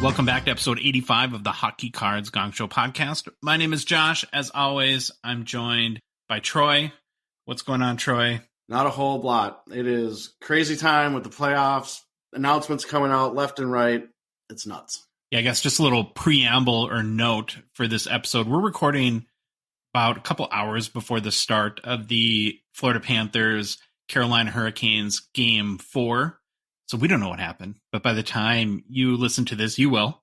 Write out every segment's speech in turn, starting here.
Welcome back to episode 85 of the Hockey Cards Gongshow podcast. My name is Josh. As always, I'm joined by Troy. What's going on, Troy? Not a whole lot. It is crazy time with the playoffs, announcements coming out left and right. It's nuts. Yeah, I guess just a little preamble or note for this episode. We're recording about a couple hours before the start of the Florida Panthers Carolina Hurricanes Game 4. So we don't know what happened. But by the time you listen to this, you will.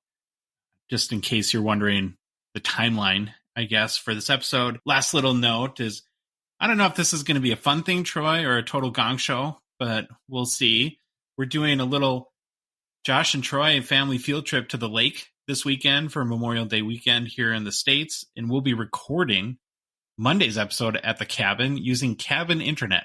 Just in case you're wondering the timeline, I guess, for this episode. Last little note is, I don't know if this is going to be a fun thing, Troy, or a total gong show, but we'll see. We're doing a little Josh and Troy family field trip to the lake this weekend for Memorial Day weekend here in the States, and we'll be recording Monday's episode at the cabin using cabin internet.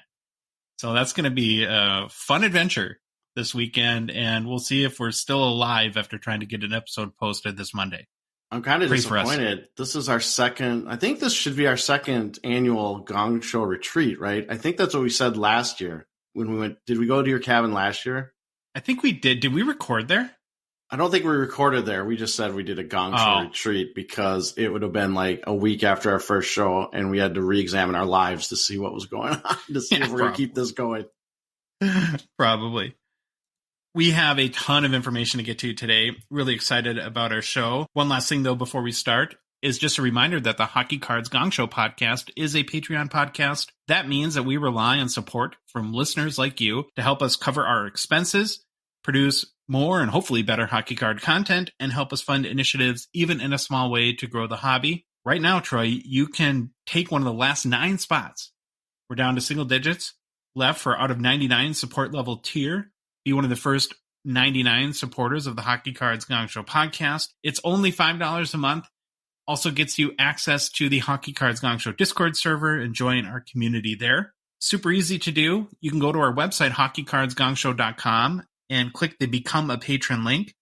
So that's going to be a fun adventure this weekend, and we'll see if we're still alive after trying to get an episode posted this Monday. I'm kind of disappointed. This is our second, I think this should be our second annual Gong Show retreat, right? I think that's what we said last year when we went. Did we go to your cabin last year? I think we did. Did we record there? I don't think we recorded there. We just said we did a Gong Show retreat because it would have been like a week after our first show and we had to re-examine our lives to see what was going on, to see if we're going to keep this going. Probably. We have a ton of information to get to today. Really excited about our show. One last thing, though, before we start, is just a reminder that the Hockey Cards Gongshow podcast is a Patreon podcast. That means that we rely on support from listeners like you to help us cover our expenses, produce more and hopefully better hockey card content, and help us fund initiatives, even in a small way, to grow the hobby. Right now, Troy, you can take one of the last 9 spots. We're down to single digits left for out of 99 support level tier. Be one of the first 99 supporters of the Hockey Cards Gongshow podcast. It's only $5 a month. Also gets you access to the Hockey Cards Gongshow Discord server and join our community there. Super easy to do. You can go to our website, hockeycardsgongshow.com, and click the Become a Patron link.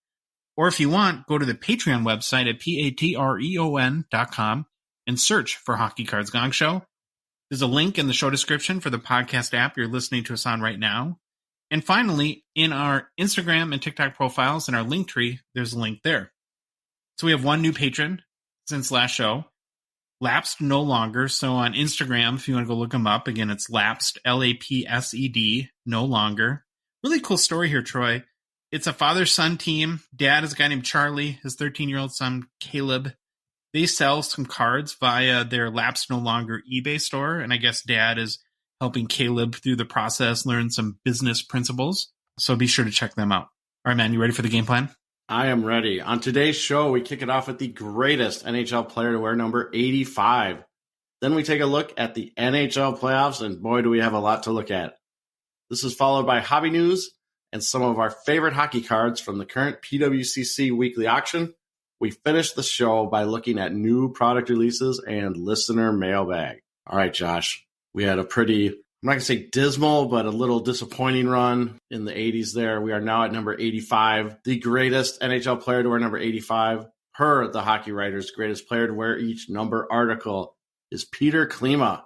Or if you want, go to the Patreon website at patreon.com and search for Hockey Cards Gongshow. There's a link in the show description for the podcast app you're listening to us on right now. And finally, in our Instagram and TikTok profiles and our link tree, there's a link there. So we have one new patron since last show, Lapsed No Longer. So on Instagram, if you want to go look him up, again, it's Lapsed, Lapsed, No Longer. Really cool story here, Troy. It's a father-son team. Dad is a guy named Charlie, his 13-year-old son, Caleb. They sell some cards via their Lapsed No Longer eBay store, and I guess Dad is helping Caleb through the process, learn some business principles. So be sure to check them out. All right, man, you ready for the game plan? I am ready. On today's show, we kick it off with the greatest NHL player to wear number 85. Then we take a look at the NHL playoffs, and boy, do we have a lot to look at. This is followed by hobby news and some of our favorite hockey cards from the current PWCC Weekly Auction. We finish the show by looking at new product releases and listener mailbag. All right, Josh. We had a pretty, I'm not going to say dismal, but a little disappointing run in the 80s there. We are now at number 85. The greatest NHL player to wear number 85, per the Hockey Writers' greatest player to wear each number article, is Peter Klima.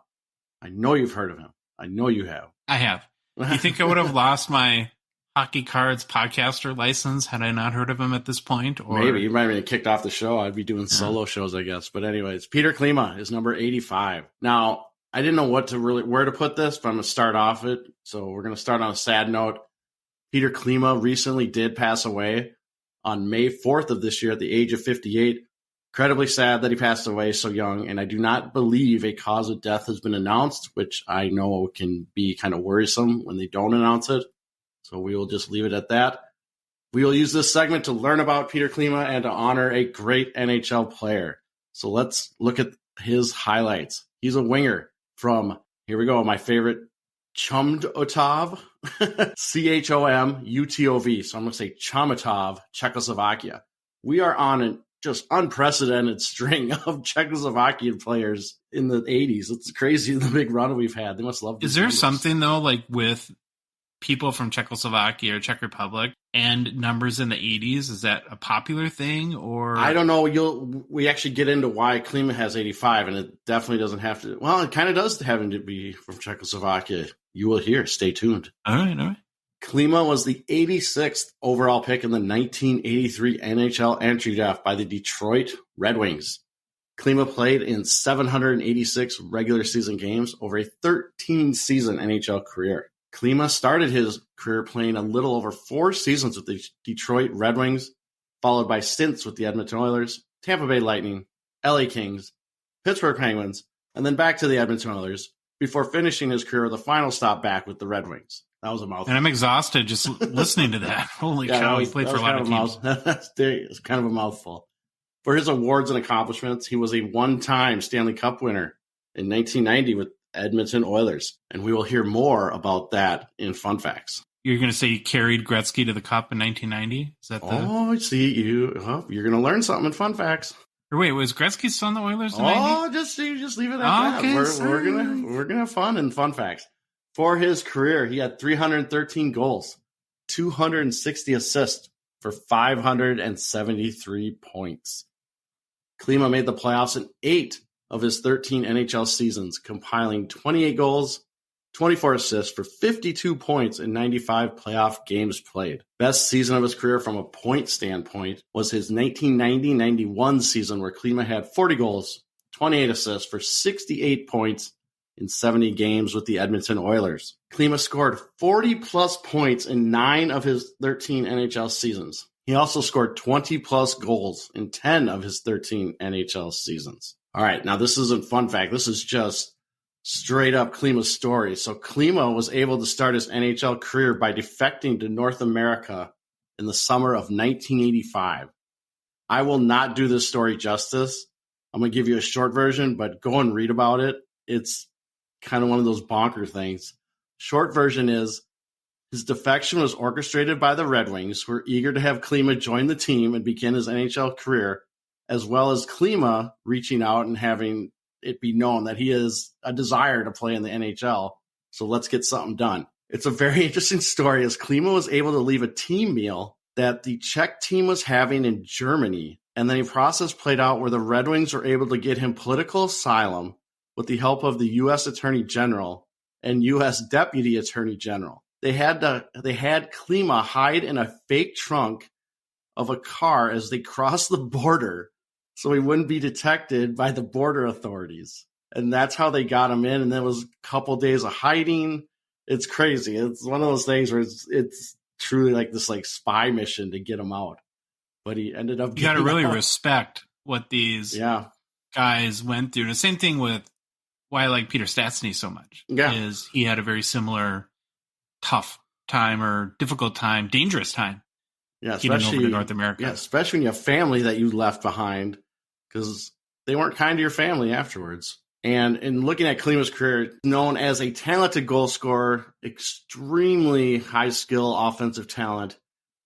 I know you've heard of him. I know you have. I have. You think I would have lost my Hockey Cards podcaster license had I not heard of him at this point? Or maybe. You might have been kicked off the show. I'd be doing solo shows, I guess. But anyways, Peter Klima is number 85. Now, I didn't know where to put this, but I'm going to start off it. So we're going to start on a sad note. Peter Klima recently did pass away on May 4th of this year at the age of 58. Incredibly sad that he passed away so young, and I do not believe a cause of death has been announced, which I know can be kind of worrisome when they don't announce it. So we will just leave it at that. We will use this segment to learn about Peter Klima and to honor a great NHL player. So let's look at his highlights. He's a winger from, here we go, my favorite, Chomutov, Chomutov. So I'm going to say Chomutov, Czechoslovakia. We are on a just unprecedented string of Czechoslovakian players in the 80s. It's crazy, the big run we've had. They must love these Is there numbers. something, though, like with people from Czechoslovakia or Czech Republic and numbers in the 80s? Is that a popular thing? Or I don't know. We actually get into why Klima has 85, and it definitely doesn't have to. Well, it kind of does have to be from Czechoslovakia. You will hear. Stay tuned. All right. Klima was the 86th overall pick in the 1983 NHL entry draft by the Detroit Red Wings. Klima played in 786 regular season games over a 13-season NHL career. Klima started his career playing a little over 4 seasons with the Detroit Red Wings, followed by stints with the Edmonton Oilers, Tampa Bay Lightning, LA Kings, Pittsburgh Penguins, and then back to the Edmonton Oilers before finishing his career with a final stop back with the Red Wings. That was a mouthful. And I'm exhausted just listening to that. Holy cow, he played for a lot of teams. It's kind of a mouthful. For his awards and accomplishments, he was a one-time Stanley Cup winner in 1990 with Edmonton Oilers. And we will hear more about that in Fun Facts. You're going to say he carried Gretzky to the Cup in 1990? Is that the... Oh, see, you're going to learn something in Fun Facts. Or wait, was Gretzky still on the Oilers in 90? Just leave it at that. Okay, we're gonna have fun in Fun Facts. For his career, he had 313 goals, 260 assists for 573 points. Klima made the playoffs in 8 of his 13 NHL seasons, compiling 28 goals, 24 assists for 52 points in 95 playoff games played. Best season of his career from a point standpoint was his 1990-91 season, where Klima had 40 goals, 28 assists for 68 points in 70 games with the Edmonton Oilers. Klima scored 40-plus points in 9 of his 13 NHL seasons. He also scored 20-plus goals in 10 of his 13 NHL seasons. All right, now this isn't Fun Fact. This is just straight up Klima's story. So Klima was able to start his NHL career by defecting to North America in the summer of 1985. I will not do this story justice. I'm going to give you a short version, but go and read about it. It's kind of one of those bonker things. Short version is his defection was orchestrated by the Red Wings, who were eager to have Klima join the team and begin his NHL career, as well as Klima reaching out and having it be known that he has a desire to play in the NHL. So let's get something done. It's a very interesting story, as Klima was able to leave a team meal that the Czech team was having in Germany. And then a process played out where the Red Wings were able to get him political asylum with the help of the U.S. Attorney General and U.S. Deputy Attorney General. They had Klima hide in a fake trunk of a car as they crossed the border so he wouldn't be detected by the border authorities. And that's how they got him in. And there was a couple days of hiding. It's crazy. It's one of those things where it's truly like this spy mission to get him out. But he ended up. You got to really respect what these guys went through. And the same thing with why I like Peter Stastny so much. Yeah. Is he had a very similar tough time or difficult time, dangerous time. Yeah, getting over to North America. Yeah, especially when you have family that you left behind, because they weren't kind to your family afterwards. And in looking at Klima's career, known as a talented goal scorer, extremely high skill offensive talent.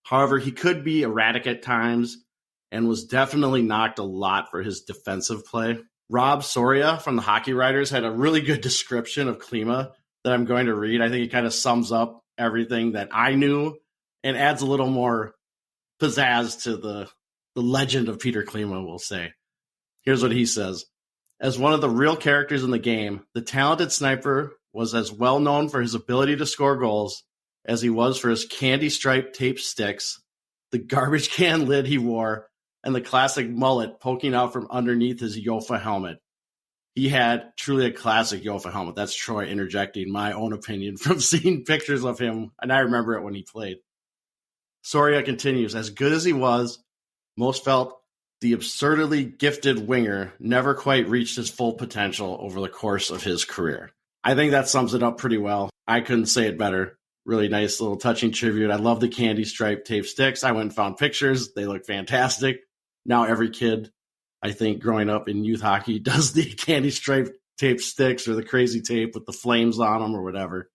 However, he could be erratic at times and was definitely knocked a lot for his defensive play. Rob Soria from the Hockey Writers had a really good description of Klima that I'm going to read. I think it kind of sums up everything that I knew and adds a little more pizzazz to the legend of Peter Klima, we'll say. Here's what he says. As one of the real characters in the game, the talented sniper was as well known for his ability to score goals as he was for his candy-striped tape sticks, the garbage can lid he wore, and the classic mullet poking out from underneath his Yofa helmet. He had truly a classic Yofa helmet. That's Troy interjecting my own opinion from seeing pictures of him, and I remember it when he played. Soria continues, as good as he was, most felt the absurdly gifted winger never quite reached his full potential over the course of his career. I think that sums it up pretty well. I couldn't say it better. Really nice little touching tribute. I love the candy striped tape sticks. I went and found pictures. They look fantastic. Now every kid, I think, growing up in youth hockey does the candy striped tape sticks or the crazy tape with the flames on them or whatever.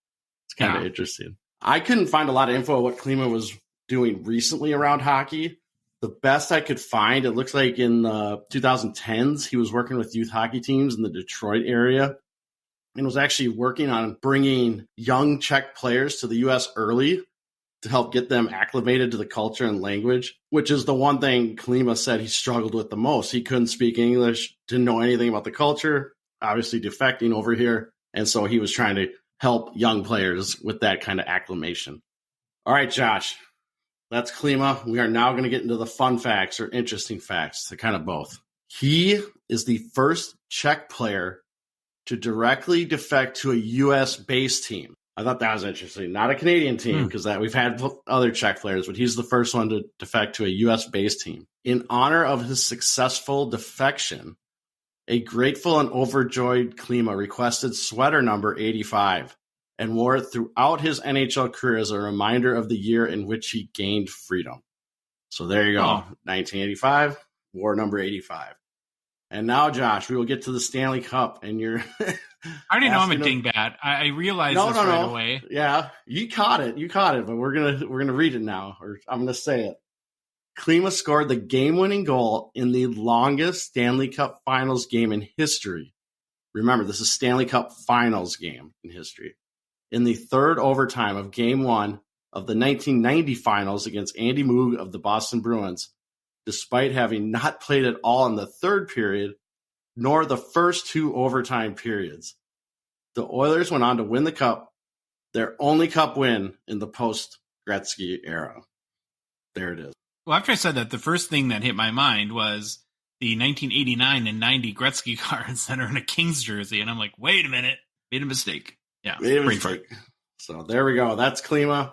It's kind of interesting. I couldn't find a lot of info on what Klima was doing recently around hockey. The best I could find, it looks like in the 2010s, he was working with youth hockey teams in the Detroit area and was actually working on bringing young Czech players to the U.S. early to help get them acclimated to the culture and language, which is the one thing Klima said he struggled with the most. He couldn't speak English, didn't know anything about the culture, obviously defecting over here. And so he was trying to help young players with that kind of acclimation. All right, Josh. That's Klima. We are now going to get into the fun facts or interesting facts. They're kind of both. He is the first Czech player to directly defect to a U.S.-based team. I thought that was interesting. Not a Canadian team, because that we've had other Czech players, but he's the first one to defect to a U.S.-based team. In honor of his successful defection, a grateful and overjoyed Klima requested sweater number 85 and wore it throughout his NHL career as a reminder of the year in which he gained freedom. So there you go. 1985, war number 85. And now, Josh, we will get to the Stanley Cup, and you're. I already know I'm a dingbat. I realized this right away. Yeah, you caught it, but we're gonna read it now, or I'm gonna say it. Klima scored the game-winning goal in the longest Stanley Cup Finals game in history. Remember, this is Stanley Cup Finals game in history. In the third overtime of Game 1 of the 1990 Finals against Andy Moog of the Boston Bruins, despite having not played at all in the third period, nor the first two overtime periods. The Oilers went on to win the Cup, their only Cup win in the post-Gretzky era. There it is. Well, after I said that, the first thing that hit my mind was the 1989 and 90 Gretzky cards that are in a Kings jersey. And I'm like, wait a minute, made a mistake. Yeah. Made a mistake. So there we go. That's Klima.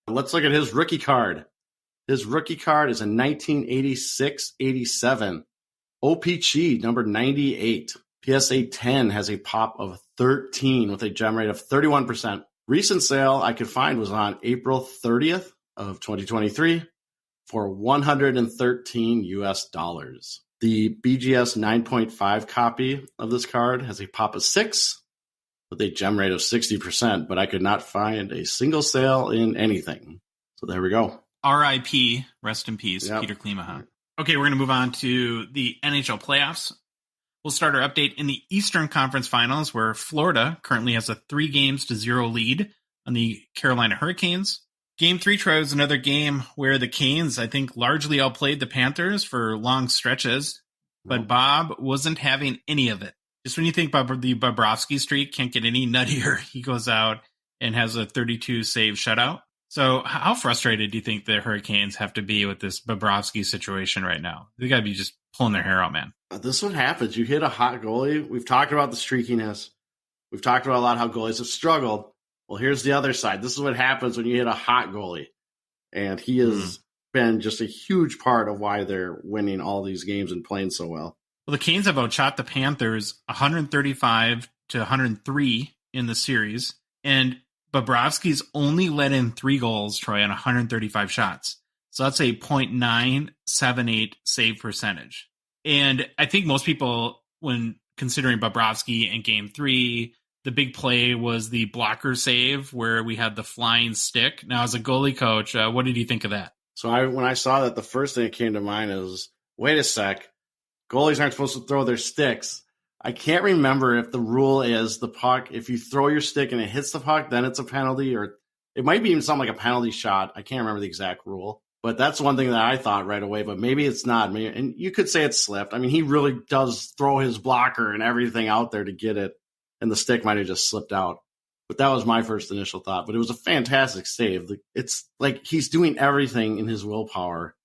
Let's look at his rookie card. His rookie card is a 1986-87 OPG number 98. PSA 10 has a pop of 13 with a gem rate of 31%. Recent sale I could find was on April 30th of 2023 for $113 US. The BGS 9.5 copy of this card has a pop of 6 with a gem rate of 60%, but I could not find a single sale in anything. So there we go. R.I.P. Rest in peace, Peter Klima. Okay, we're going to move on to the NHL Playoffs. We'll start our update in the Eastern Conference Finals, where Florida currently has a 3-0 lead on the Carolina Hurricanes. Game 3, Troy, was another game where the Canes, I think, largely outplayed the Panthers for long stretches, but Bob wasn't having any of it. Just when you think the Bobrovsky streak can't get any nuttier, he goes out and has a 32-save shutout. So how frustrated do you think the Hurricanes have to be with this Bobrovsky situation right now? They got to be just pulling their hair out, man. This is what happens. You hit a hot goalie. We've talked about the streakiness. We've talked about a lot how goalies have struggled. Well, here's the other side. This is what happens when you hit a hot goalie. And he has been just a huge part of why they're winning all these games and playing so well. Well, the Canes have outshot the Panthers 135-103 in the series. And Bobrovsky's only let in 3 goals, Troy, on 135 shots. So that's a .978 save percentage. And I think most people, when considering Bobrovsky in Game 3, the big play was the blocker save where we had the flying stick. Now, as a goalie coach, what did you think of that? So when I saw that, the first thing that came to mind is, wait a sec, goalies aren't supposed to throw their sticks. I can't remember if the rule is the puck, if you throw your stick and it hits the puck, then it's a penalty, or it might be even something like a penalty shot. I can't remember the exact rule. But that's one thing that I thought right away, but maybe it's not. And you could say it's slipped. I mean, he really does throw his blocker and everything out there to get it, and the stick might have just slipped out. But that was my first initial thought. But it was a fantastic save. It's like he's doing everything in his willpower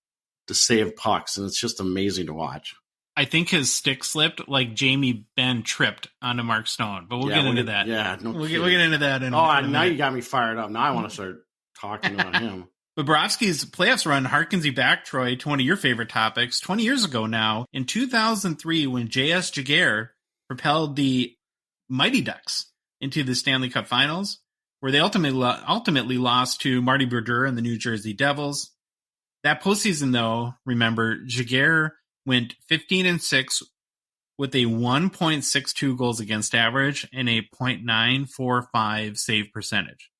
to save pucks, and it's just amazing to watch. I think his stick slipped like Jamie Benn tripped onto Mark Stone, but we'll get into that. Yeah, we'll get into that. Now you got me fired up. Now I want to start talking about him. Bobrovsky's playoffs run harkens you back, Troy, to one of your favorite topics. 20 years ago now, in 2003, when J.S. Giguere propelled the Mighty Ducks into the Stanley Cup Finals, where they ultimately lost to Marty Brodeur and the New Jersey Devils. That postseason, though, remember, Giguere went 15-6 with a 1.62 goals against average and a .945 save percentage.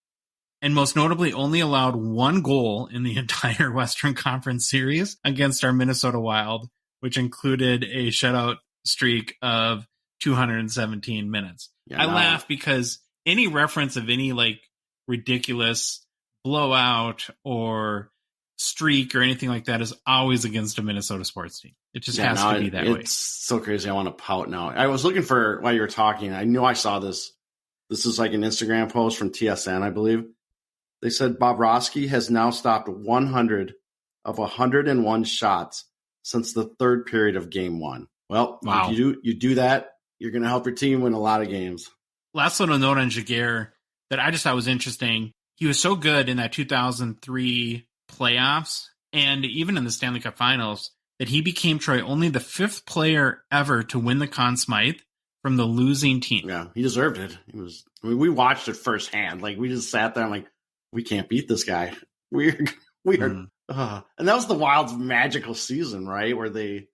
And most notably, only allowed 1 goal in the entire Western Conference series against our Minnesota Wild, which included a shutout streak of 217 minutes. I laugh because any reference of any ridiculous blowout or streak or anything like that is always against a Minnesota sports team. It just has to be that way. It's so crazy. I want to pout now. I was looking for, while you were talking, I knew I saw this. This is like an Instagram post from TSN, I believe. They said Bobrovsky has now stopped 100 of 101 shots since the third period of game one. Well, wow. If you do that, you're going to help your team win a lot of games. Last little note on Giguere that I just thought was interesting. He was so good in that 2003 playoffs and even in the Stanley Cup Finals that he became, Troy, only the 5th player ever to win the Conn Smythe from the losing team. Yeah, he deserved it. We watched it firsthand. Like, we just sat there and like, we can't beat this guy. We are. And that was the Wild's magical season, right? Where I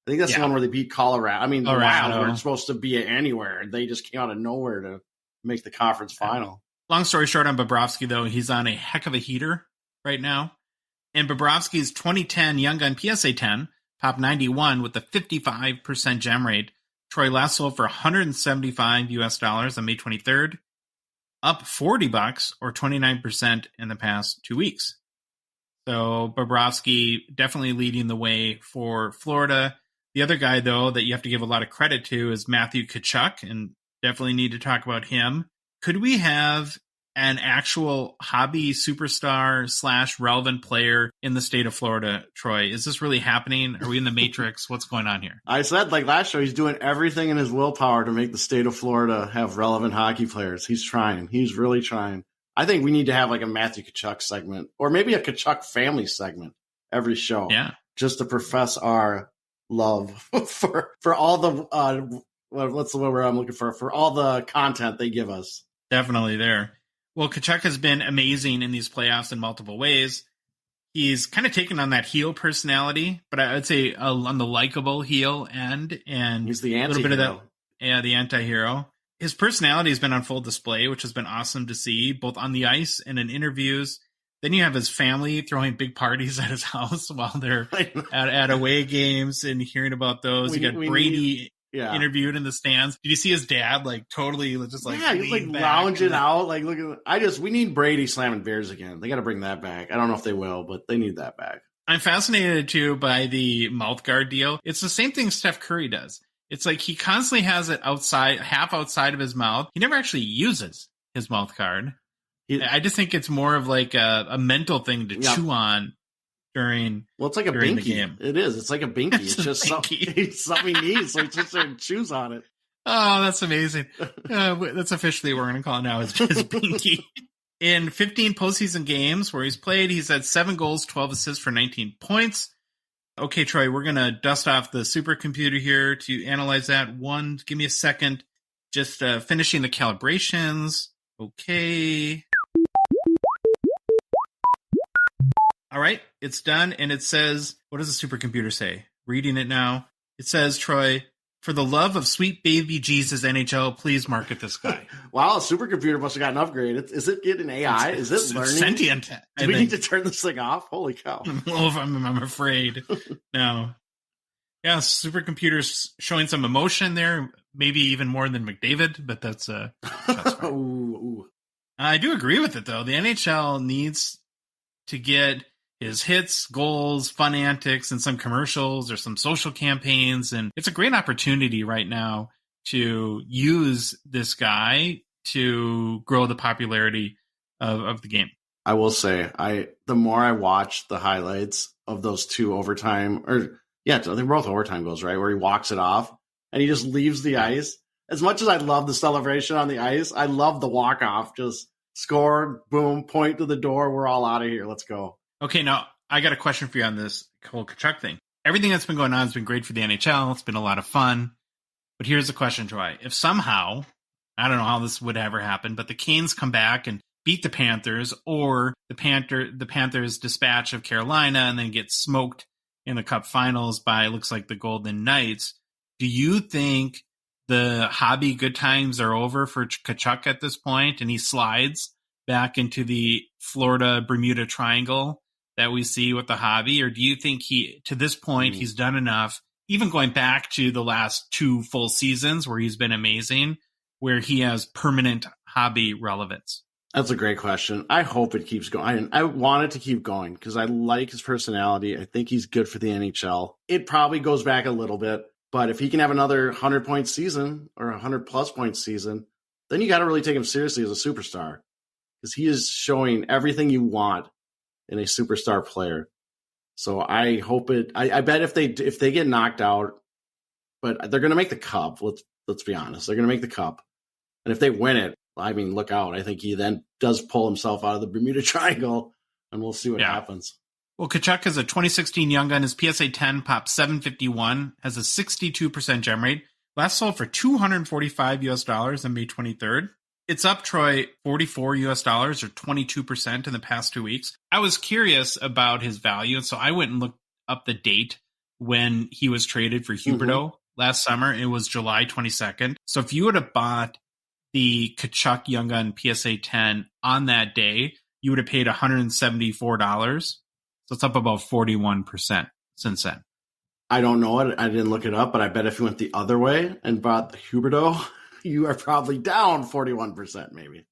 think that's the one where they beat Colorado. I mean, the Wild weren't supposed to be anywhere. They just came out of nowhere to make the conference final. Long story short on Bobrovsky, though, he's on a heck of a heater right now. And Bobrovsky's 2010 Young Gun PSA 10 top 91 with a 55% gem rate. Troy last sold for $175 US on May 23rd, up $40 or 29% in the past 2 weeks. So Bobrovsky definitely leading the way for Florida. The other guy, though, that you have to give a lot of credit to is Matthew Tkachuk, and definitely need to talk about him. Could we have an actual hobby superstar / relevant player in the state of Florida, Troy? Is this really happening? Are we in the Matrix? What's going on here? I said, like last show, he's doing everything in his willpower to make the state of Florida have relevant hockey players. He's trying. He's really trying. I think we need to have like a Matthew Tkachuk segment or maybe a Tkachuk family segment every show. Yeah. Just to profess our love for all the, what's the word I'm looking for all the content they give us. Definitely there. Well, Tkachuk has been amazing in these playoffs in multiple ways. He's kind of taken on that heel personality, but I would say on the likable heel end, and he's the anti-hero. A little bit of that, the anti-hero. His personality has been on full display, which has been awesome to see, both on the ice and in interviews. Then you have his family throwing big parties at his house while they're at away games and hearing about those. You got Brady interviewed in the stands. Did you see his dad totally just he's like lounging out, like looking. We need Brady slamming beers again. They got to bring that back. I don't know if they will, but they need that back. I'm fascinated too by the mouth guard deal. It's the same thing Steph Curry does. It's like he constantly has it half outside of his mouth. He never actually uses his mouth guard. I just think it's more of like a mental thing to chew on during. Well, it's like a binky. The game. It is. It's like a binky. It's just something he needs. So he sits there and chews on it. Oh, that's amazing. That's officially what we're going to call it now. Is binky. In 15 postseason games where he's played, he's had 7 goals, 12 assists for 19 points. Okay, Troy, we're going to dust off the supercomputer here to analyze that. Give me a second. Just finishing the calibrations. Okay. All right, it's done, and it says, what does the supercomputer say? Reading it now. It says, Troy, for the love of sweet baby Jesus NHL, please market this guy. Wow, a supercomputer must have gotten upgraded. Is it getting AI? Is it learning? Sentient. Do we need to turn this thing off? Holy cow. I'm afraid. No. Yeah, supercomputer's showing some emotion there, maybe even more than McDavid, but that's ooh. I do agree with it, though. The NHL needs to get his hits, goals, fun antics, and some commercials or some social campaigns. And it's a great opportunity right now to use this guy to grow the popularity of the game. I will say, the more I watch the highlights of those 2 overtime, they're both overtime goals, right? Where he walks it off and he just leaves the ice. As much as I love the celebration on the ice, I love the walk off. Just score, boom, point to the door. We're all out of here. Let's go. Okay, now I got a question for you on this whole Tkachuk thing. Everything that's been going on has been great for the NHL. It's been a lot of fun. But here's the question, Troy. If somehow, I don't know how this would ever happen, but the Canes come back and beat the Panthers, or the Panthers dispatch of Carolina and then get smoked in the Cup Finals by, looks like, the Golden Knights, do you think the hobby good times are over for Tkachuk at this point and he slides back into the Florida-Bermuda Triangle that we see with the hobby? Or do you think to this point, he's done enough, even going back to the last 2 full seasons where he's been amazing, where he has permanent hobby relevance? That's a great question. I hope it keeps going. I want it to keep going because I like his personality. I think he's good for the NHL. It probably goes back a little bit, but if he can have another 100-point season or 100-plus point season, then you got to really take him seriously as a superstar. because he is showing everything you want in a superstar player. So I hope I bet if they get knocked out, but they're going to make the cup. Let's be honest, they're going to make the cup, and if they win it, I mean, look out. I think he then does pull himself out of the Bermuda Triangle, and we'll see what happens. Well, Tkachuk is a 2016 Young Gun. His PSA 10 popped 751, has a 62% gem rate. Last sold for $245 on May 23rd. It's up, Troy, $44 or 22% in the past 2 weeks. I was curious about his value, and so I went and looked up the date when he was traded for Huberdeau last summer. It was July 22nd. So if you would have bought the Tkachuk Young Gun PSA 10 on that day, you would have paid $174. So it's up about 41% since then. I don't know it. I didn't look it up, but I bet if you went the other way and bought the Huberdeau, you are probably down 41%, maybe.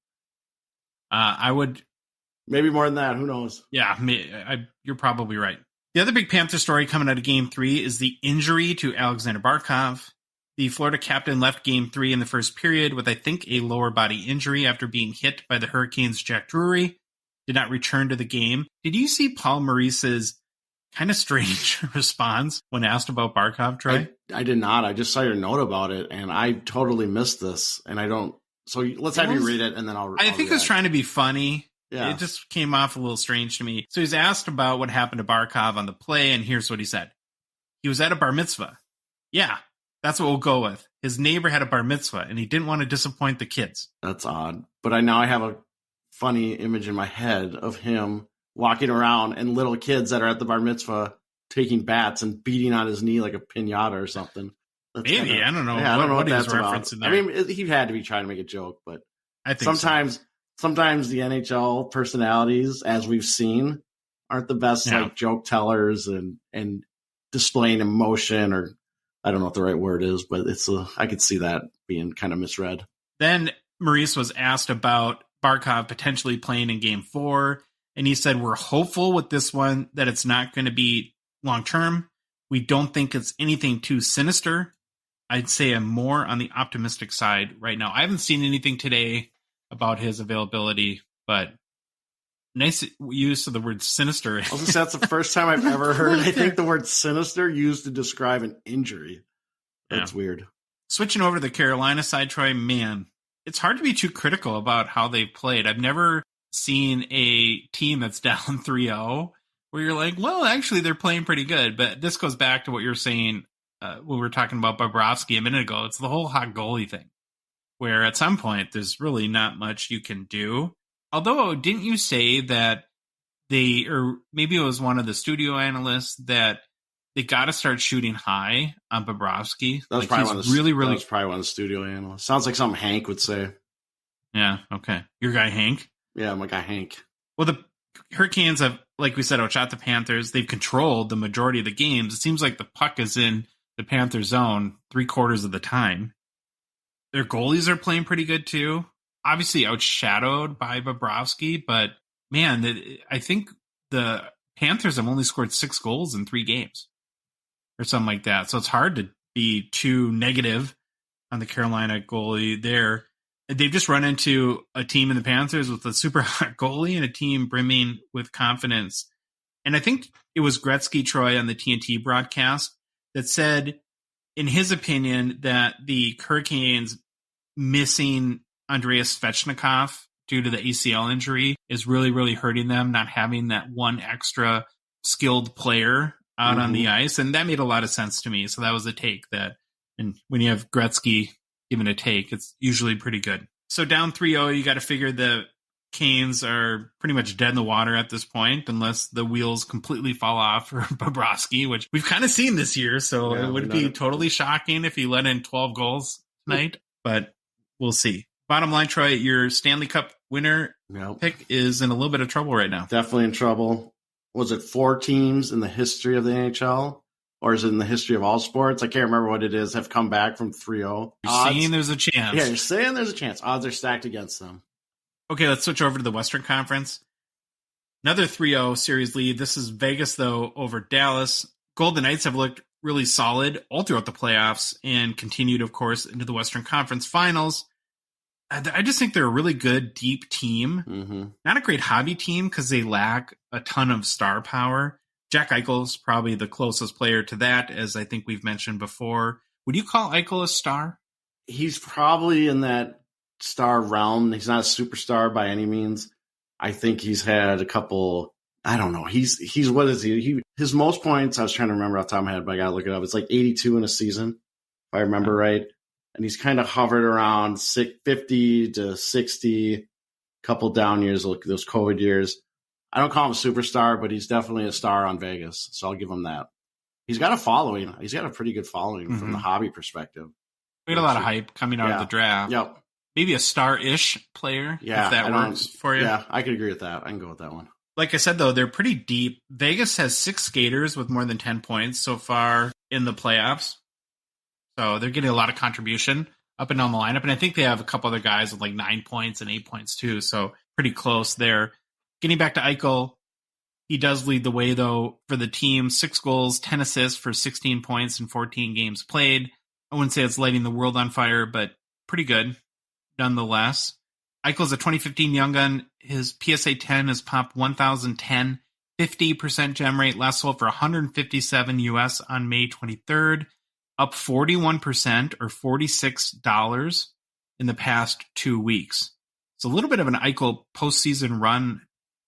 I would. Maybe more than that. Who knows? Yeah, you're probably right. The other big Panther story coming out of Game 3 is the injury to Alexander Barkov. The Florida captain left Game 3 in the first period with, I think, a lower body injury after being hit by the Hurricanes' Jack Drury. Did not return to the game. Did you see Paul Maurice's kind of strange response when asked about Barkov, Troy? I did not. I just saw your note about it, and I totally missed this. And I don't. So let's have you read it, and then I'll think it was trying to be funny. Yeah. It just came off a little strange to me. So he's asked about what happened to Barkov on the play, and here's what he said. He was at a bar mitzvah. Yeah, that's what we'll go with. His neighbor had a bar mitzvah, and he didn't want to disappoint the kids. That's odd. But I have a funny image in my head of him walking around and little kids that are at the bar mitzvah taking bats and beating on his knee like a piñata or something. Maybe. I don't know. Yeah, I don't know what he was that's referencing about. there. I mean, he had to be trying to make a joke, but I think sometimes the NHL personalities, as we've seen, aren't the best like joke tellers and displaying emotion, or I don't know what the right word is, but I could see that being kind of misread. Then Maurice was asked about Barkov potentially playing in Game 4, and he said, we're hopeful with this one that it's not going to be long-term. We don't think it's anything too sinister. I'd say I'm more on the optimistic side right now. I haven't seen anything today about his availability, but nice use of the word sinister. That's the first time I've ever heard, I think, the word sinister used to describe an injury. That's weird. Switching over to the Carolina side, Troy, man, it's hard to be too critical about how they've played. I've never seen a team that's down 3-0 where you're like, well, actually, they're playing pretty good. But this goes back to what you're saying when we were talking about Bobrovsky a minute ago. It's the whole hot goalie thing, where at some point, there's really not much you can do. Although, didn't you say that or maybe it was one of the studio analysts, that they got to start shooting high on Bobrovsky? That was probably one of the studio analysts. Sounds like something Hank would say. Yeah, okay. Your guy, Hank? Yeah, my guy, Hank. Well, the Hurricanes have, like we said, outshot the Panthers. They've controlled the majority of the games. It seems like the puck is in the Panther zone 3/4 of the time. Their goalies are playing pretty good, too. Obviously outshadowed by Bobrovsky, but, man, I think the Panthers have only scored 6 goals in 3 games or something like that. So it's hard to be too negative on the Carolina goalie there. They've just run into a team in the Panthers with a super hot goalie and a team brimming with confidence. And I think it was Gretzky, Troy, on the TNT broadcast that said, in his opinion, that the Hurricanes missing Andreas Svechnikov due to the ACL injury is really, really hurting them, not having that one extra skilled player out on the ice. And that made a lot of sense to me. So that was a take and when you have Gretzky giving a take, it's usually pretty good. So down 3-0, you got to figure the Canes are pretty much dead in the water at this point, unless the wheels completely fall off for Bobrovsky, which we've kind of seen this year. So it would be totally shocking if he let in 12 goals tonight, but we'll see. Bottom line, Troy, your Stanley Cup winner pick is in a little bit of trouble right now. Definitely in trouble. Was it 4 teams in the history of the NHL? Or is it in the history of all sports? I can't remember what it is. Have come back from 3-0. You're saying there's a chance. Yeah, you're saying there's a chance. Odds are stacked against them. Okay, let's switch over to the Western Conference. Another 3-0 series lead. This is Vegas, though, over Dallas. Golden Knights have looked really solid all throughout the playoffs and continued, of course, into the Western Conference Finals. I just think they're a really good, deep team. Mm-hmm. Not a great hobby team because they lack a ton of star power. Jack Eichel's probably the closest player to that, as I think we've mentioned before. Would you call Eichel a star? He's probably in that star realm. He's not a superstar by any means. I think he's had a couple. I don't know. He's what is he? His most points, I was trying to remember off the top of my head, but I got to look it up. It's like 82 in a season, if I remember right. And he's kind of hovered around 50 to 60, couple down years, like those COVID years. I don't call him a superstar, but he's definitely a star on Vegas. So I'll give him that. He's got a following. He's got a pretty good following from the hobby perspective. We had a lot of hype coming out of the draft. Yep. Maybe a star-ish player, if that works for you. Yeah, I could agree with that. I can go with that one. Like I said, though, they're pretty deep. Vegas has 6 skaters with more than 10 points so far in the playoffs. So they're getting a lot of contribution up and down the lineup. And I think they have a couple other guys with like 9 points and 8 points too. So pretty close there. Getting back to Eichel, he does lead the way, though, for the team. 6 goals, 10 assists for 16 points in 14 games played. I wouldn't say it's lighting the world on fire, but pretty good nonetheless. Eichel's a 2015 Young Gun. His PSA 10 has popped 1,010, 50% gem rate, last sold for $157 US on May 23rd, up 41% or $46 in the past 2 weeks. It's a little bit of an Eichel postseason run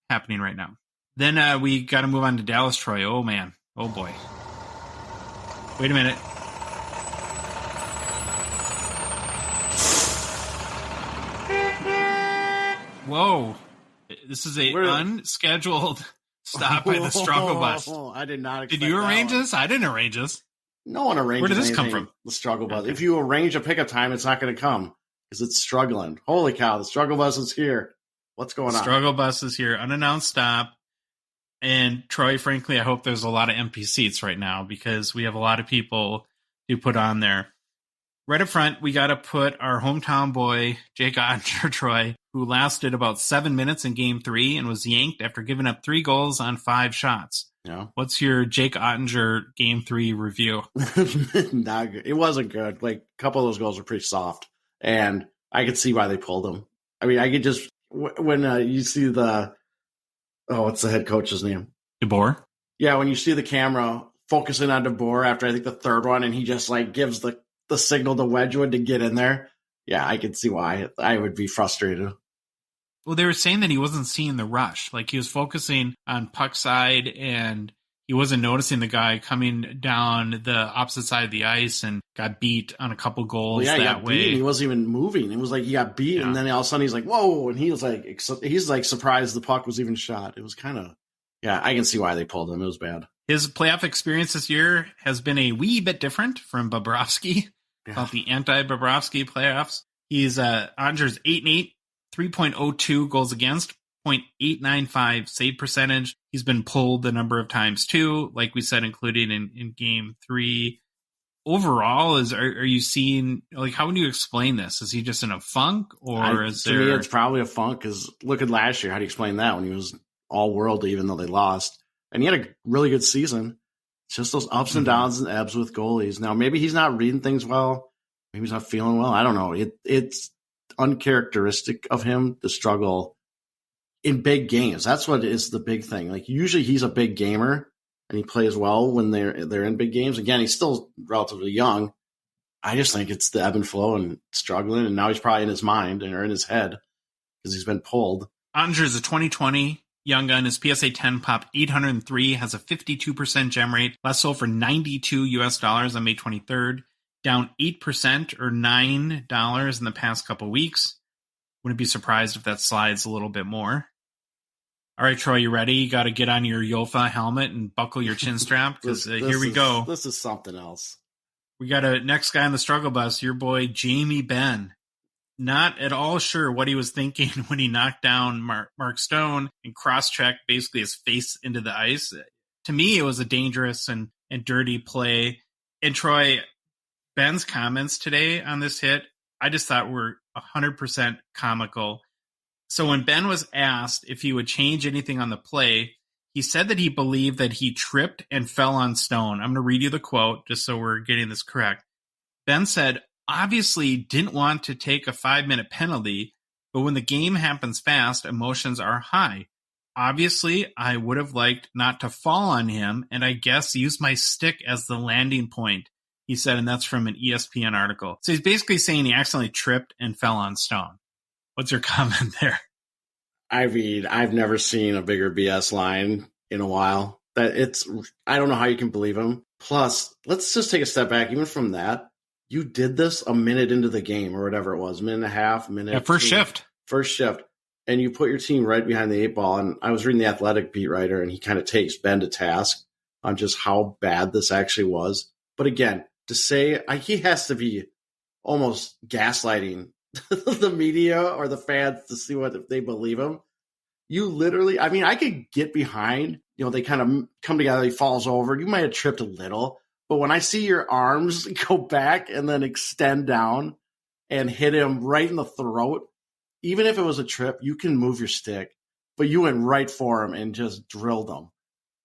happening right now. Then we got to move on to Dallas, Troy. Oh, man. Oh, boy. Wait a minute. Whoa. This is a unscheduled stop by the struggle bus. I did not expect Did you arrange that this? I didn't arrange this. No one arranges Where did this anything, come from? The struggle bus. Okay. If you arrange a pickup time, it's not going to come because it's struggling. Holy cow, the struggle bus is here. What's going on? Struggle bus is here. Unannounced stop. And Troy, frankly, I hope there's a lot of empty seats right now because we have a lot of people to put on there. Right up front, we got to put our hometown boy, Jake Ottinger, Troy, who lasted about 7 minutes in Game 3 and was yanked after giving up 3 goals on 5 shots. Yeah. What's your Jake Ottinger Game 3 review? Not good. It wasn't good. Like, a couple of those goals were pretty soft. And I could see why they pulled them. I mean, I could just, when you see what's the head coach's name? DeBoer? Yeah, when you see the camera focusing on DeBoer after, I think, the third one, and he just, like, gives the signal to Wedgwood to get in there. Yeah, I could see why I would be frustrated. Well, they were saying that he wasn't seeing the rush. Like, he was focusing on puck side, and he wasn't noticing the guy coming down the opposite side of the ice and got beat on a couple goals that way. Beat, he wasn't even moving. It was like he got beat, and then all of a sudden he's like, whoa, and he's like surprised the puck was even shot. It was kind of, I can see why they pulled him. It was bad. His playoff experience this year has been a wee bit different from Bobrovsky. About the anti-Bobrovsky playoffs. He's Ottinger's 8-8, 3.02 goals against, 0.895 save percentage. He's been pulled a number of times too, like we said, including in Game 3. Overall, are you seeing, like, how would you explain this? Is he just in a funk, or to me, it's probably a funk, because look at last year. How do you explain that when he was all-world, even though they lost? And he had a really good season. It's just those ups and downs and ebbs with goalies. Now, maybe he's not reading things well. Maybe he's not feeling well. I don't know. It's uncharacteristic of him to struggle in big games. That's what is the big thing. Like, usually he's a big gamer, and he plays well when they're in big games. Again, he's still relatively young. I just think it's the ebb and flow and struggling, and now he's probably in his mind or in his head because he's been pulled. Ottinger is a 2020 Young Gun. His PSA 10 popped 803, has a 52% gem rate, last sold for $92 US on May 23rd, down 8% or $9 in the past couple weeks. Wouldn't be surprised if that slides a little bit more. All right, Troy, you ready? You got to get on your Yofa helmet and buckle your chin strap, because here we go. This is something else. We got a next guy on the struggle bus, your boy Jamie Benn. Not at all sure what he was thinking when he knocked down Mark Stone and cross-checked basically his face into the ice. To me, it was a dangerous and dirty play. And Troy, Ben's comments today on this hit, I just thought were 100% comical. So when Ben was asked if he would change anything on the play, he said that he believed that he tripped and fell on Stone. I'm going to read you the quote just so we're getting this correct. Ben said, obviously didn't want to take a 5-minute penalty, but when the game happens fast, emotions are high. Obviously, I would have liked not to fall on him, and I guess use my stick as the landing point, he said, and that's from an ESPN article. So he's basically saying he accidentally tripped and fell on Stone. What's your comment there? I mean, I've never seen a bigger BS line in a while. I don't know how you can believe him. Plus, let's just take a step back. Even from that, you did this a minute into the game or whatever it was, minute and a half, minute. Yeah, first shift. And you put your team right behind the 8 ball. And I was reading the Athletic beat writer, and he kind of takes Ben to task on just how bad this actually was. But again, to say he has to be almost gaslighting the media or the fans to see if they believe him. You literally, I mean, I could get behind, they kind of come together, he falls over. You might have tripped a little, but when I see your arms go back and then extend down and hit him right in the throat, even if it was a trip, you can move your stick, but you went right for him and just drilled him.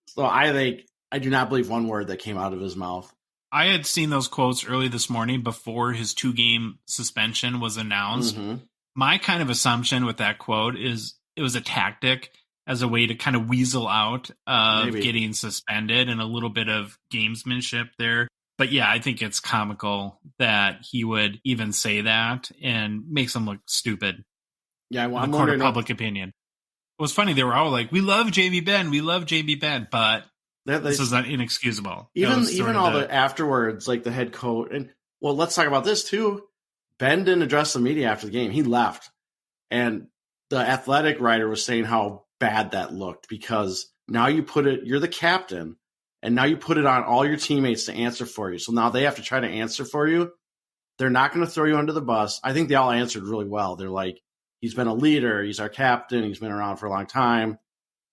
So I do not believe one word that came out of his mouth. I had seen those quotes early this morning before his 2-game suspension was announced. Mm-hmm. My kind of assumption with that quote is it was a tactic as a way to kind of weasel out of getting suspended and a little bit of gamesmanship there. But yeah, I think it's comical that he would even say that and makes him look stupid. Yeah, well, in the court of public opinion. It was funny. They were all like, we love JB Ben, but this is not inexcusable. Even all the afterwards, like the head coach. And well, let's talk about this too. Ben didn't address the media after the game. He left. And the Athletic writer was saying how bad that looked because now you're the captain, and now you put it on all your teammates to answer for you. So now they have to try to answer for you. They're not going to throw you under the bus. I think they all answered really well. They're like, he's been a leader. He's our captain. He's been around for a long time.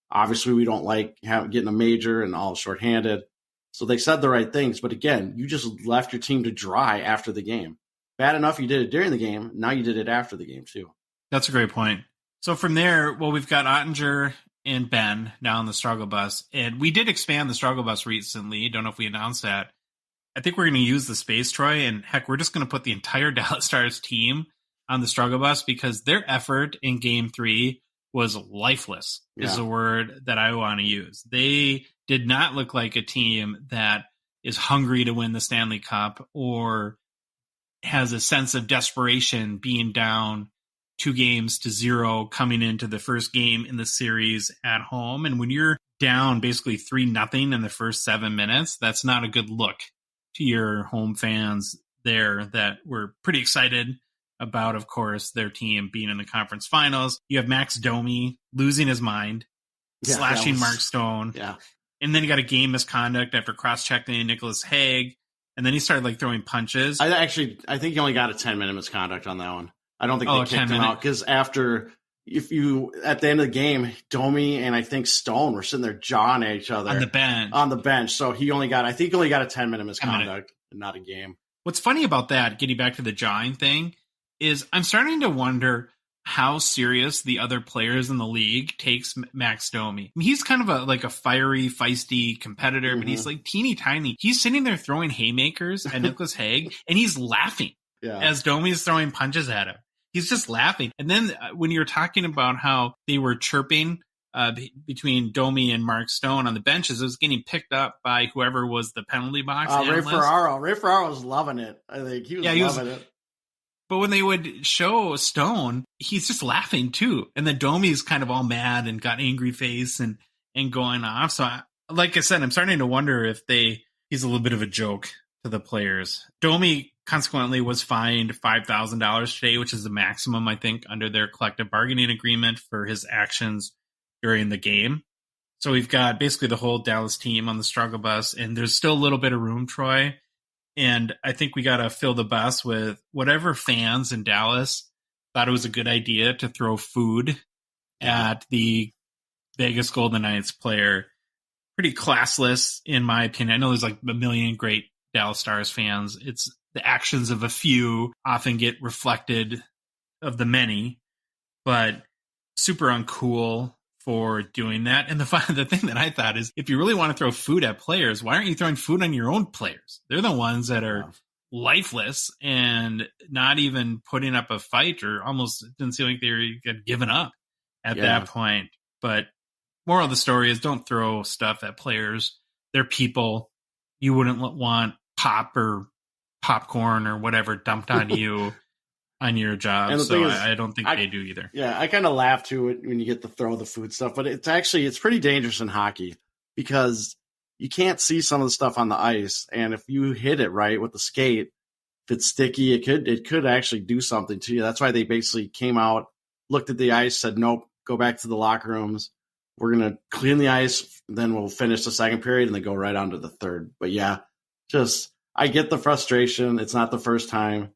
Obviously, we don't like getting a major and all shorthanded. So they said the right things. But again, you just left your team to dry after the game. Bad enough you did it during the game. Now you did it after the game, too. That's a great point. So from there, well, we've got Ottinger and Ben now on the struggle bus. And we did expand the struggle bus recently. Don't know if we announced that. I think we're going to use the space, Troy. And heck, we're just going to put the entire Dallas Stars team on the struggle bus because their effort in Game 3 was lifeless, is the word that I want to use. They did not look like a team that is hungry to win the Stanley Cup or has a sense of desperation being down 2-0 coming into the first game in the series at home. And when you're down basically 3-0 in the first 7 minutes, that's not a good look to your home fans there that were pretty excited about, of course, their team being in the conference finals. You have Max Domi losing his mind, slashing Mark Stone. Yeah. And then you got a game misconduct after cross-checking Nicholas Hague. And then he started throwing punches. I think he only got a 10-minute misconduct on that one. I don't think they kicked him out because at the end of the game, Domi and I think Stone were sitting there jawing at each other on the bench. So he only got a 10-minute misconduct and not a game. What's funny about that, getting back to the jawing thing, is I'm starting to wonder how serious the other players in the league takes Max Domi. I mean, he's kind of a fiery, feisty competitor, but he's like teeny tiny. He's sitting there throwing haymakers at Nicholas Hague, and he's laughing as Domi's throwing punches at him. He's just laughing. And then when you're talking about how they were chirping between Domi and Mark Stone on the benches, it was getting picked up by whoever was the penalty box analyst. Ray Ferraro was loving it. I think he was loving it. But when they would show Stone, he's just laughing too. And then Domi's kind of all mad and got angry face and going off. So like I said, I'm starting to wonder if he's a little bit of a joke to the players. Domi consequently was fined $5,000 today, which is the maximum, I think, under their collective bargaining agreement for his actions during the game. So we've got basically the whole Dallas team on the struggle bus, and there's still a little bit of room, Troy. And I think we got to fill the bus with whatever fans in Dallas thought it was a good idea to throw food at the Vegas Golden Knights player. Pretty classless, in my opinion. I know there's like a million great Dallas Stars fans. It's the actions of a few often get reflected of the many, but super uncool for doing that. And the thing that I thought is, if you really want to throw food at players, why aren't you throwing food on your own players? They're the ones that are lifeless and not even putting up a fight, or almost didn't seem like they had given up at that point. But moral of the story is don't throw stuff at players. They're people. You wouldn't want pop or popcorn or whatever dumped on you on your job. So I don't think they do either. Yeah, I kind of laugh too when you get to throw the food stuff, but it's pretty dangerous in hockey because you can't see some of the stuff on the ice, and if you hit it right with the skate, if it's sticky, it could actually do something to you. That's why they basically came out, looked at the ice, said, nope, go back to the locker rooms. We're going to clean the ice, then we'll finish the second period and then go right on to the third. But yeah, I get the frustration. It's not the first time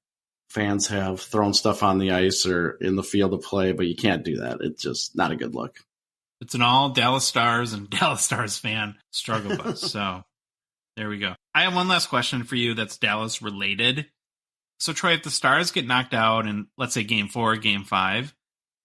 fans have thrown stuff on the ice or in the field of play, but you can't do that. It's just not a good look. It's an all Dallas Stars and Dallas Stars fan struggle bus. So there we go. I have one last question for you that's Dallas related. So Troy, if the Stars get knocked out in, let's say, Game 4, Game 5,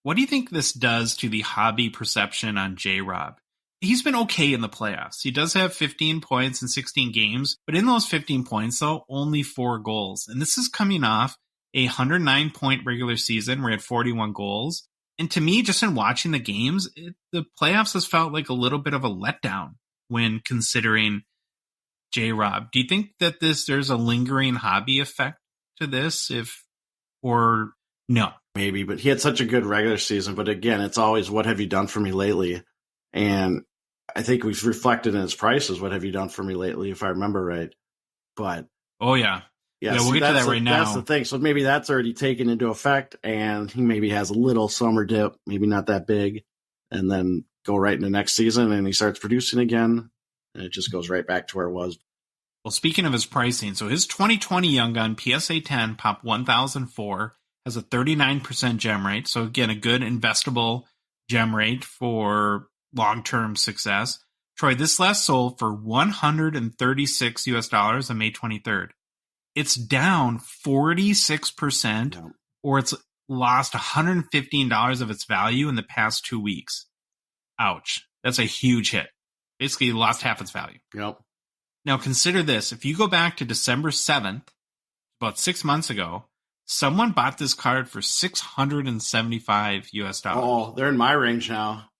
what do you think this does to the hobby perception on J-Rob? He's been okay in the playoffs. He does have 15 points in 16 games, but in those 15 points, though, only 4 goals. And this is coming off a 109-point regular season where he had 41 goals. And to me, just in watching the games, the playoffs has felt like a little bit of a letdown when considering J-Rob. Do you think that there's a lingering hobby effect to this, or no? Maybe, but he had such a good regular season. But again, it's always, what have you done for me lately? And I think we've reflected in his prices, what have you done for me lately, if I remember right. But oh yeah, we'll get to that right now. That's the thing. So maybe that's already taken into effect, and he maybe has a little summer dip, maybe not that big, and then go right into next season, and he starts producing again, and it just goes right back to where it was. Well, speaking of his pricing, so his 2020 Young Gun PSA 10 Pop 1004 has a 39% gem rate. So again, a good investable gem rate for long-term success. Troy, this last sold for $136 US on May 23rd. It's down 46%, or it's lost $115 of its value in the past 2 weeks. Ouch. That's a huge hit. Basically lost half its value. Yep. Now consider this. If you go back to December 7th, about 6 months ago, someone bought this card for $675 US. Oh, they're in my range now.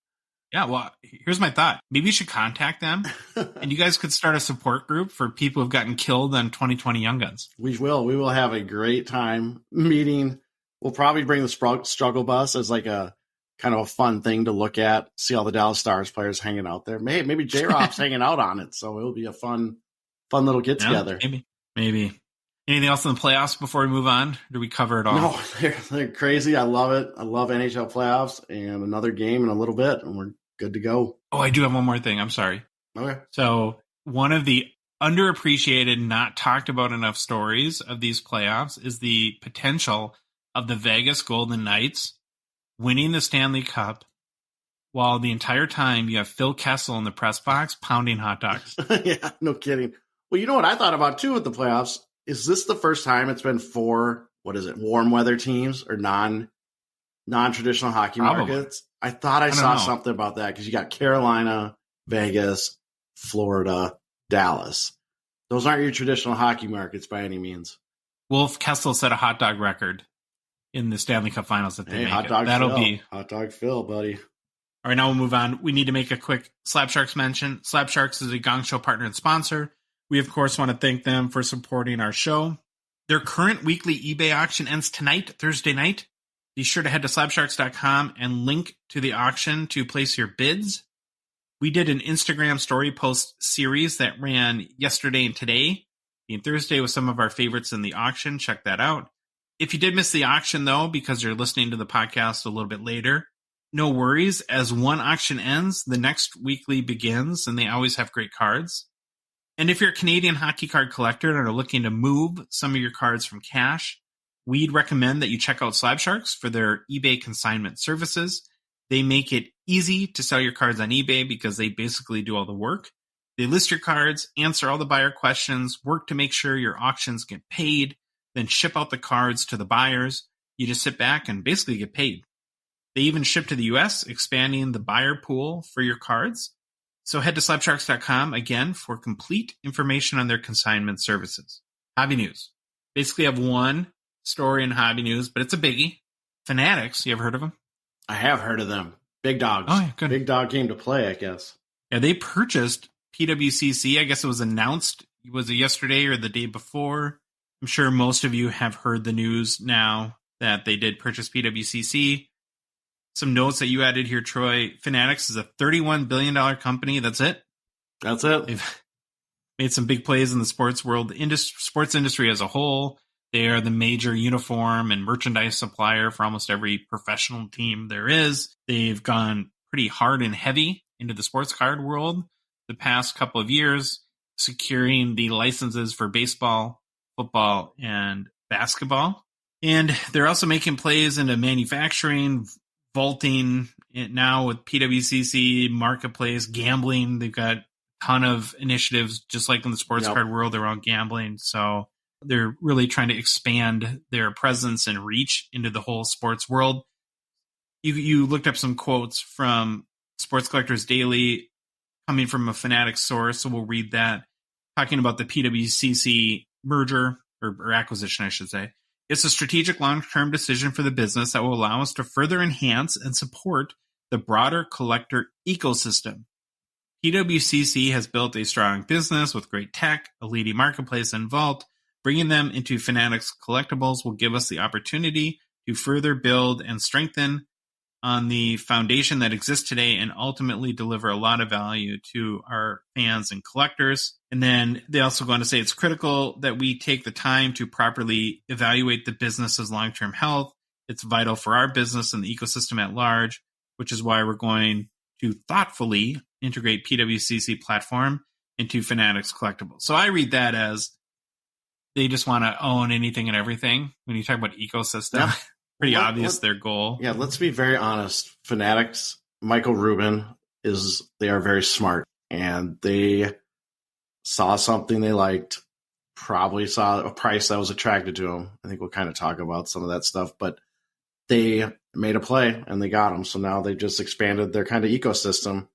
Yeah, well, here's my thought. Maybe you should contact them, and you guys could start a support group for people who've gotten killed on 2020 Young Guns. We will. We will have a great time meeting. We'll probably bring the struggle bus as like a kind of a fun thing to look at, see all the Dallas Stars players hanging out there. Maybe J-Rob's hanging out on it, so it'll be a fun little get-together. Yeah, maybe. Anything else in the playoffs before we move on? Do we cover it all? No, they're crazy. I love it. I love NHL playoffs, and another game in a little bit, and we're good to go. Oh, I do have one more thing. I'm sorry. Okay. So one of the underappreciated, not talked about enough stories of these playoffs is the potential of the Vegas Golden Knights winning the Stanley Cup while the entire time you have Phil Kessel in the press box pounding hot dogs. Yeah, no kidding. Well, you know what I thought about, too, with the playoffs? Is this the first time it's been 4, warm weather teams or non-traditional hockey markets? I thought I saw something about that because you got Carolina, Vegas, Florida, Dallas. Those aren't your traditional hockey markets by any means. Wolf Kessel set a hot dog record in the Stanley Cup Finals. That'll be hot dog Phil, buddy. All right, now we'll move on. We need to make a quick Slab Sharks mention. Slab Sharks is a Gong Show partner and sponsor. We, of course, want to thank them for supporting our show. Their current weekly eBay auction ends tonight, Thursday night. Be sure to head to slabsharks.com and link to the auction to place your bids. We did an Instagram story post series that ran yesterday and today, being Thursday, with some of our favorites in the auction. Check that out. If you did miss the auction, though, because you're listening to the podcast a little bit later, no worries. As one auction ends, the next weekly begins, and they always have great cards. And if you're a Canadian hockey card collector and are looking to move some of your cards from cash, we'd recommend that you check out Slab Sharks for their eBay consignment services. They make it easy to sell your cards on eBay because they basically do all the work. They list your cards, answer all the buyer questions, work to make sure your auctions get paid, then ship out the cards to the buyers. You just sit back and basically get paid. They even ship to the US, expanding the buyer pool for your cards. So head to slabsharks.com again for complete information on their consignment services. Hobby news. basically have one story in hobby news, but it's a biggie. Fanatics, you ever heard of them? I have heard of them. Big dogs. Oh, yeah, good. Big dog came to play, I guess. Yeah, they purchased PWCC. I guess it was announced, was it yesterday or the day before? I'm sure most of you have heard the news now that they did purchase PWCC. Some notes that you added here, Troy. Fanatics is a $31 billion company. That's it. That's it. They've made some big plays in the sports world, sports industry as a whole. They are the major uniform and merchandise supplier for almost every professional team there is. They've gone pretty hard and heavy into the sports card world the past couple of years, securing the licenses for baseball, football, and basketball. And they're also making plays into manufacturing, vaulting, now with PWCC, marketplace, gambling. They've got a ton of initiatives, just like in the sports card world, around gambling. So they're really trying to expand their presence and reach into the whole sports world. You looked up some quotes from Sports Collectors Daily coming from a Fanatics source, so we'll read that, talking about the PWCC merger, or acquisition, I should say. It's a strategic long-term decision for the business that will allow us to further enhance and support the broader collector ecosystem. PWCC has built a strong business with great tech, a leading marketplace, and vault. Bringing them into Fanatics Collectibles will give us the opportunity to further build and strengthen on the foundation that exists today and ultimately deliver a lot of value to our fans and collectors. And then they also go on to say it's critical that we take the time to properly evaluate the business's long-term health. It's vital for our business and the ecosystem at large, which is why we're going to thoughtfully integrate PWCC platform into Fanatics Collectibles. So I read that as they just want to own anything and everything. When you talk about ecosystem, yeah. Pretty obvious their goal. Yeah, let's be very honest. Fanatics, Michael Rubin, they are very smart, and they saw something they liked, probably saw a price that was attracted to them. I think we'll kind of talk about some of that stuff, but they made a play and they got them. So now they just expanded their kind of ecosystem.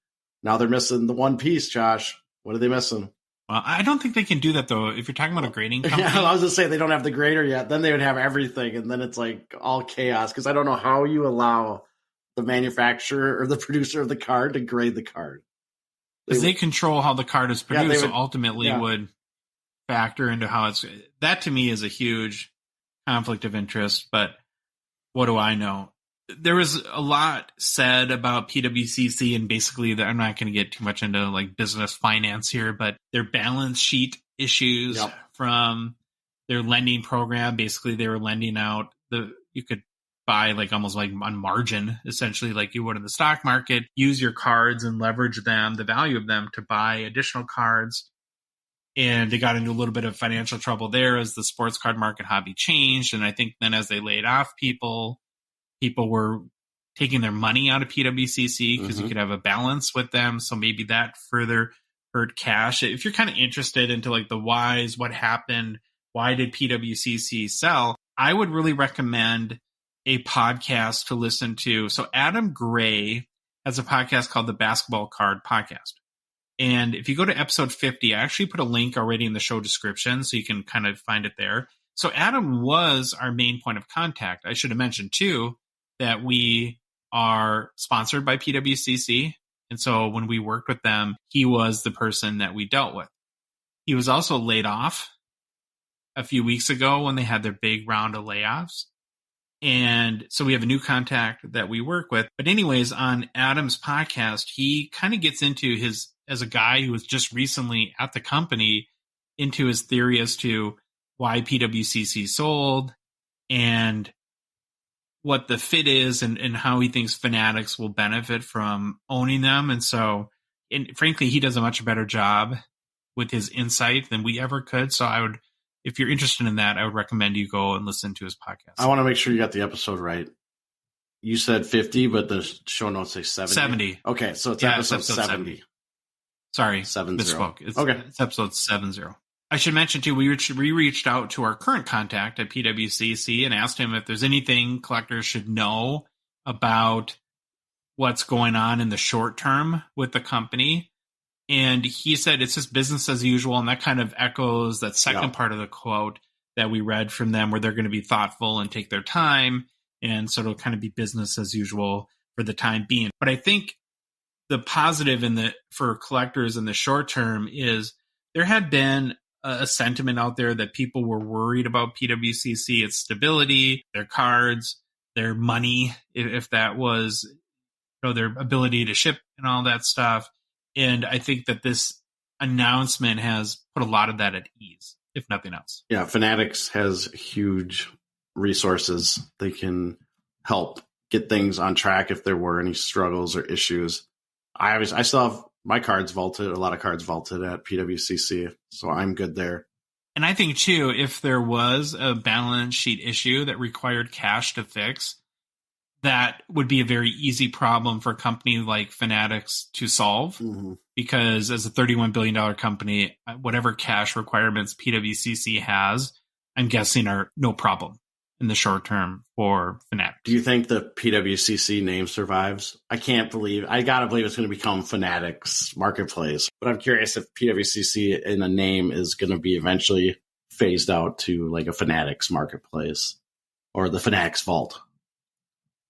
Now they're missing the one piece, Josh. What are they missing? Well, I don't think they can do that, though. If you're talking about a grading company. Yeah, I was going to say they don't have the grader yet. Then they would have everything, and then it's like all chaos, because I don't know how you allow the manufacturer or the producer of the card to grade the card. Because they control how the card is produced, so ultimately would factor into how it's... That, to me, is a huge conflict of interest, but what do I know? There was a lot said about PWCC, and basically I'm not going to get too much into like business finance here, but their balance sheet issues from their lending program. Basically, they were lending out you could buy like almost like on margin, essentially like you would in the stock market, use your cards and leverage them, the value of them, to buy additional cards. And they got into a little bit of financial trouble there as the sports card market hobby changed. And I think then as they laid off people were taking their money out of PWCC because you could have a balance with them. So maybe that further hurt cash. If you're kind of interested into like the whys, what happened, why did PWCC sell, I would really recommend a podcast to listen to. So Adam Gray has a podcast called the Basketball Card Podcast. And if you go to episode 50, I actually put a link already in the show description so you can kind of find it there. So Adam was our main point of contact. I should have mentioned too that we are sponsored by PWCC. And so when we worked with them, he was the person that we dealt with. He was also laid off a few weeks ago when they had their big round of layoffs. And so we have a new contact that we work with. But anyways, on Adam's podcast, he kind of gets into as a guy who was just recently at the company, into his theory as to why PWCC sold and what the fit is and how he thinks Fanatics will benefit from owning them. And so, and frankly, he does a much better job with his insight than we ever could. So I would, if you're interested in that, I would recommend you go and listen to his podcast. I want to make sure you got the episode right. You said 50, but the show notes say 70. 70. Okay, so it's episode 70. Sorry, 70. misspoke. It's episode 70. I should mention, too, we reached out to our current contact at PWCC and asked him if there's anything collectors should know about what's going on in the short term with the company. And he said it's just business as usual, and that kind of echoes that second part of the quote. that we read from them where they're going to be thoughtful and take their time. And so it'll kind of be business as usual for the time being. But I think the positive for collectors in the short term is there had been a sentiment out there that people were worried about PWCC, its stability, their cards, their money, if that was, their ability to ship and all that stuff. And I think that this announcement has put a lot of that at ease, if nothing else. Yeah, Fanatics has huge resources. They can help get things on track if there were any struggles or issues. I still have my cards vaulted, a lot of cards vaulted at PWCC, so I'm good there. And I think, too, if there was a balance sheet issue that required cash to fix, that would be a very easy problem for a company like Fanatics to solve. Mm-hmm. Because as a $31 billion company, whatever cash requirements PWCC has, I'm guessing are no problem in the short term for Fanatics. Do you think the PWCC name survives? I gotta believe it's going to become Fanatics Marketplace. But I'm curious if PWCC in a name is going to be eventually phased out to like a Fanatics Marketplace or the Fanatics Vault.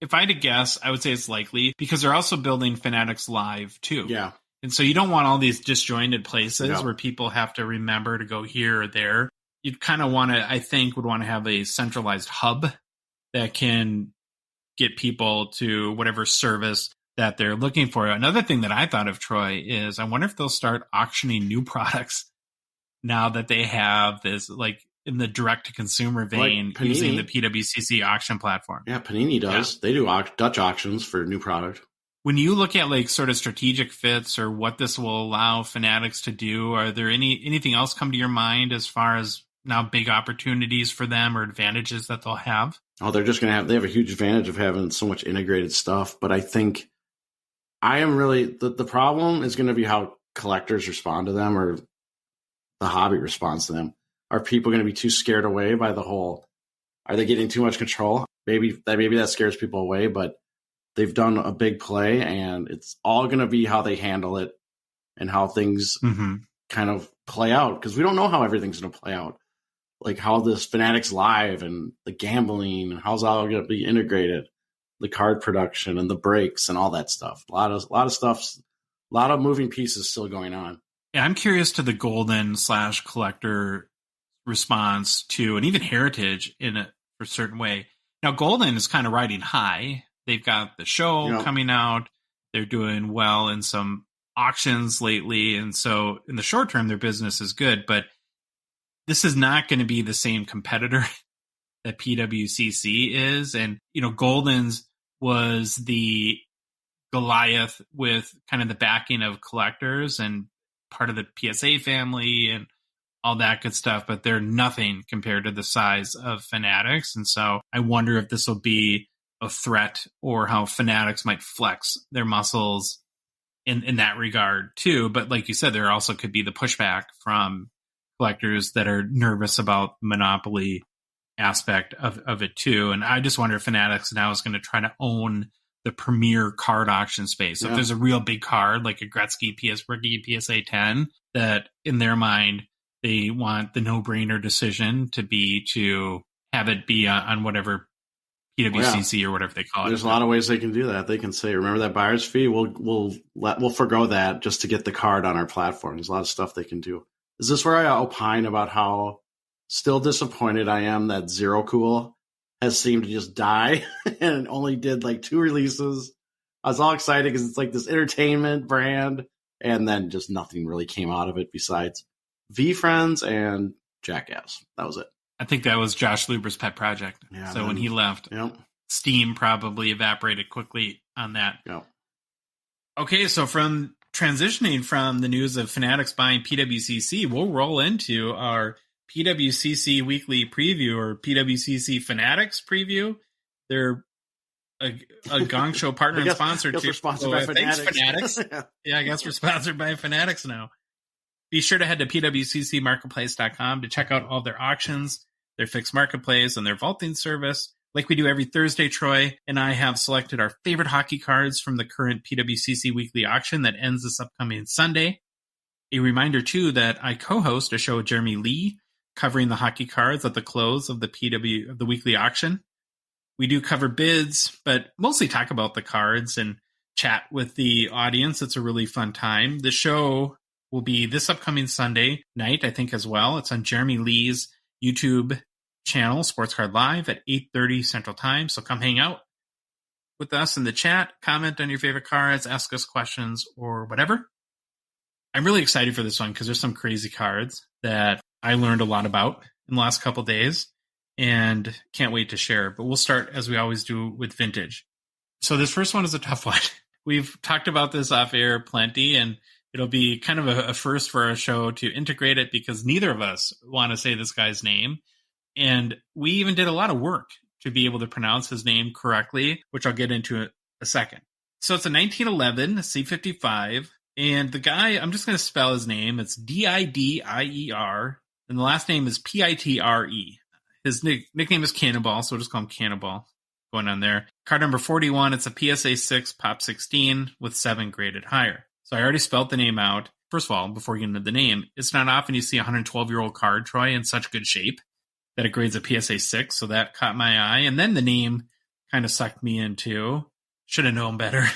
If I had to guess, I would say it's likely because they're also building Fanatics Live too. Yeah. And so you don't want all these disjointed places where people have to remember to go here or there. You'd kind of would want to have a centralized hub that can get people to whatever service that they're looking for. Another thing that I thought of, Troy, is I wonder if they'll start auctioning new products now that they have this, like in the direct-to-consumer vein, like using the PWCC auction platform. Yeah, Panini does. Yeah. They do Dutch auctions for new product. When you look at like sort of strategic fits or what this will allow Fanatics to do, are there anything else come to your mind as far as now big opportunities for them or advantages that they'll have? Oh, they have a huge advantage of having so much integrated stuff. But I think the problem is going to be how collectors respond to them or the hobby responds to them. Are people going to be too scared away by the whole, are they getting too much control? Maybe that scares people away, but they've done a big play and it's all going to be how they handle it and how things kind of play out. Because we don't know how everything's going to play out. Like how this Fanatics Live and the gambling and how's all going to be integrated, the card production and the breaks and all that stuff. A lot of stuff, a lot of moving pieces still going on. Yeah, I'm curious to the golden / collector response to, and even heritage in a certain way. Now, golden is kind of riding high. They've got the show coming out. They're doing well in some auctions lately. And so in the short term, their business is good, but this is not going to be the same competitor that PWCC is. And, Golden's was the Goliath with kind of the backing of collectors and part of the PSA family and all that good stuff, but they're nothing compared to the size of Fanatics. And so I wonder if this will be a threat or how Fanatics might flex their muscles in that regard too. But like you said, there also could be the pushback from collectors that are nervous about the monopoly aspect of it too. And I just wonder if Fanatics now is going to try to own the premier card auction space. So if there's a real big card like a Gretzky rookie PSA 10, that in their mind, they want the no-brainer decision to have it be on whatever PWCC or whatever they call it. There's a lot of ways they can do that. They can say, remember that buyer's fee? We'll forgo that just to get the card on our platform. There's a lot of stuff they can do. Is this where I opine about how still disappointed I am that Zero Cool has seemed to just die and only did like 2 releases? I was all excited because it's like this entertainment brand, and then just nothing really came out of it besides V-Friends and Jackass. That was it. I think that was Josh Luber's pet project. Yeah, so when he left, steam probably evaporated quickly on that. Yep. Okay, so from transitioning from the news of Fanatics buying PWCC, we'll roll into our PWCC Weekly Preview or PWCC Fanatics Preview. They're a Gong Show partner and sponsor too. Sponsored by Fanatics. Thanks, Fanatics. Yeah, I guess we're sponsored by Fanatics now. Be sure to head to pwccmarketplace.com to check out all their auctions, their fixed marketplace, and their vaulting service. Like we do every Thursday, Troy and I have selected our favorite hockey cards from the current PWCC Weekly Auction that ends this upcoming Sunday. A reminder, too, that I co-host a show with Jeremy Lee covering the hockey cards at the close of the weekly auction. We do cover bids, but mostly talk about the cards and chat with the audience. It's a really fun time. The show will be this upcoming Sunday night, I think, as well. It's on Jeremy Lee's YouTube channel, Sports Card Live, at 8:30 Central Time. So come hang out with us in the chat, comment on your favorite cards, ask us questions, or whatever. I'm really excited for this one because there's some crazy cards that I learned a lot about in the last couple days and can't wait to share. But we'll start, as we always do, with vintage. So this first one is a tough one. We've talked about this off air plenty, and it'll be kind of a first for our show to integrate it because neither of us want to say this guy's name. And we even did a lot of work to be able to pronounce his name correctly, which I'll get into in a second. So it's a 1911 C55. And the guy, I'm just going to spell his name. It's Didier, and the last name is Pitre. His nickname is Cannonball, so we'll just call him Cannonball. Going on there. Card number 41, it's a PSA 6 Pop 16 with 7 graded higher. So I already spelled the name out. First of all, before you get into the name, it's not often you see a 112-year-old card, Troy, in such good shape that it grades a PSA 6, so that caught my eye. And then the name kind of sucked me in, too. Should have known better.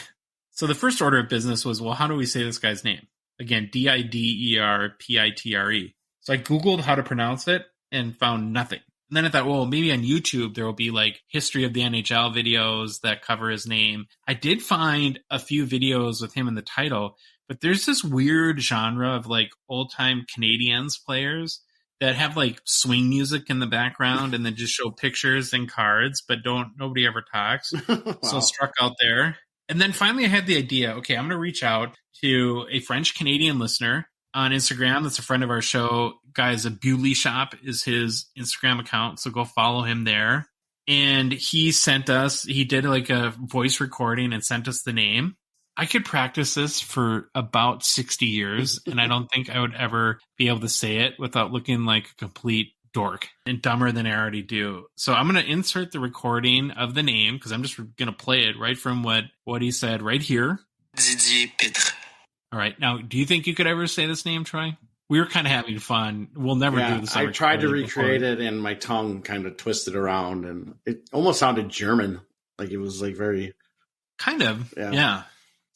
So the first order of business was, well, how do we say this guy's name? Again, Diderpitre. So I Googled how to pronounce it and found nothing. And then I thought, well, maybe on YouTube there will be like history of the NHL videos that cover his name. I did find a few videos with him in the title, but there's this weird genre of like old-time Canadiens players that have like swing music in the background and then just show pictures and cards, but nobody ever talks. Wow. So struck out there. And then finally I had the idea, okay, I'm going to reach out to a French-Canadian listener on Instagram. That's a friend of our show. Guys, a Bewley Shop is his Instagram account, so go follow him there. And he did like a voice recording and sent us the name. I could practice this for about 60 years, and I don't think I would ever be able to say it without looking like a complete dork and dumber than I already do. So I'm going to insert the recording of the name because I'm just going to play it right from what he said right here. Didier Pitre. All right. Now, do you think you could ever say this name, Troy? We were kind of having fun. We'll never do this. I tried to recreate it, and my tongue kind of twisted around, and it almost sounded German. Like it was like very... Kind of, yeah.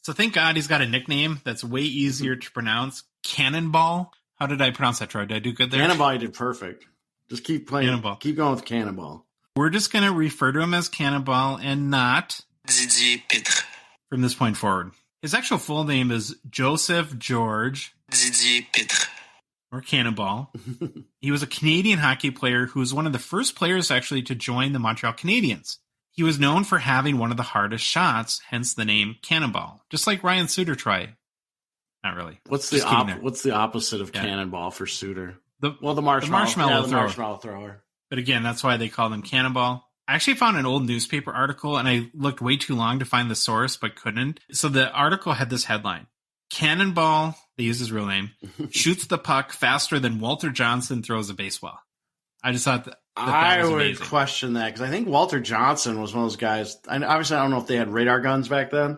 So thank God he's got a nickname that's way easier to pronounce. Cannonball. How did I pronounce that, Troy? Did I do good there? Cannonball, you did perfect. Just keep playing. Cannonball. Keep going with Cannonball. We're just going to refer to him as Cannonball and not Didier Pitre from this point forward. His actual full name is Joseph George Didier Pitre, or Cannonball. He was a Canadian hockey player who was one of the first players actually to join the Montreal Canadiens. He was known for having one of the hardest shots, hence the name Cannonball. Just like Ryan Suter, Troy. Not really. What's the opposite of Cannonball for Suter? The marshmallow thrower. But again, that's why they call them Cannonball. I actually found an old newspaper article, and I looked way too long to find the source, but couldn't. So the article had this headline. Cannonball, they use his real name, shoots the puck faster than Walter Johnson throws a baseball. I just thought that I was would amazing. Question that, because I think Walter Johnson was one of those guys. Obviously, I don't know if they had radar guns back then,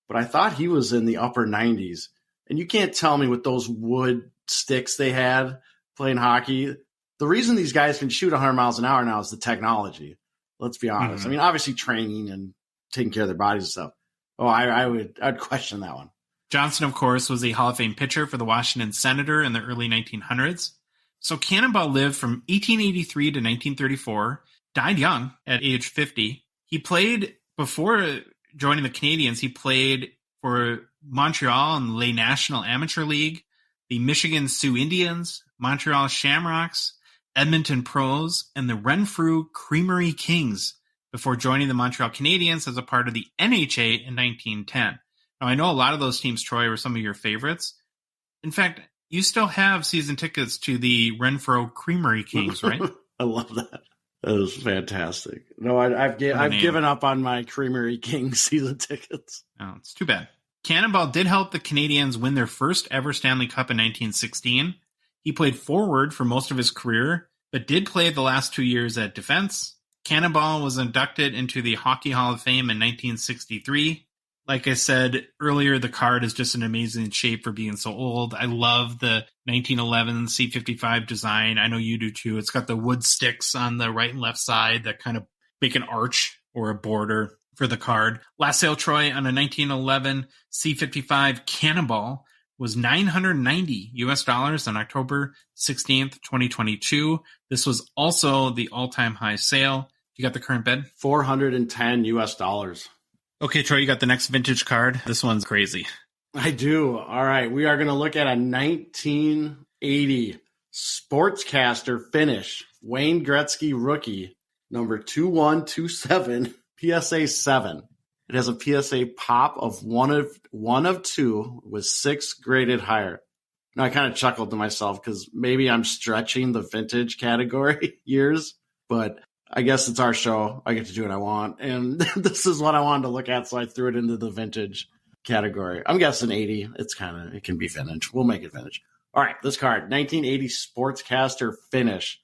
but I thought he was in the upper 90s. And you can't tell me with those wood sticks they had playing hockey. The reason these guys can shoot 100 miles an hour now is the technology. Let's be honest. I mean, obviously training and taking care of their bodies and stuff. Oh, I'd question that one. Johnson, of course, was a Hall of Fame pitcher for the Washington Senator in the early 1900s. So Cannonball lived from 1883 to 1934, died young at age 50. He played, before joining the Canadiens, he played for Montreal in the Les National Amateur League, the Michigan Sioux Indians, Montreal Shamrocks, Edmonton Pros, and the Renfrew Creamery Kings before joining the Montreal Canadiens as a part of the NHA in 1910. Now, I know a lot of those teams, Troy, were some of your favorites. In fact, you still have season tickets to the Renfrew Creamery Kings, right? I love that. That was fantastic. No, I've given up on my Creamery Kings season tickets. Oh, it's too bad. Cannonball did help the Canadiens win their first ever Stanley Cup in 1916. He played forward for most of his career, but did play the last 2 years at defense. Cannonball was inducted into the Hockey Hall of Fame in 1963. Like I said earlier, the card is just in amazing shape for being so old. I love the 1911 C55 design. I know you do too. It's got the wood sticks on the right and left side that kind of make an arch or a border for the card. Last sale, Troy, on a 1911 C55 Cannonball was $990 on October 16th, 2022. This was also the all-time high sale. You got the current bid? $410. Okay, Troy, you got the next vintage card. This one's crazy. I do. All right. We are going to look at a 1980 Sportscaster finish. Wayne Gretzky rookie, number 2127, PSA 7. It has a PSA pop of one of two with 6 graded higher. Now, I kind of chuckled to myself because maybe I'm stretching the vintage category years, but I guess it's our show. I get to do what I want. And this is what I wanted to look at, so I threw it into the vintage category. I'm guessing 80. It can be vintage. We'll make it vintage. All right, this card, 1980 Sportscaster finish.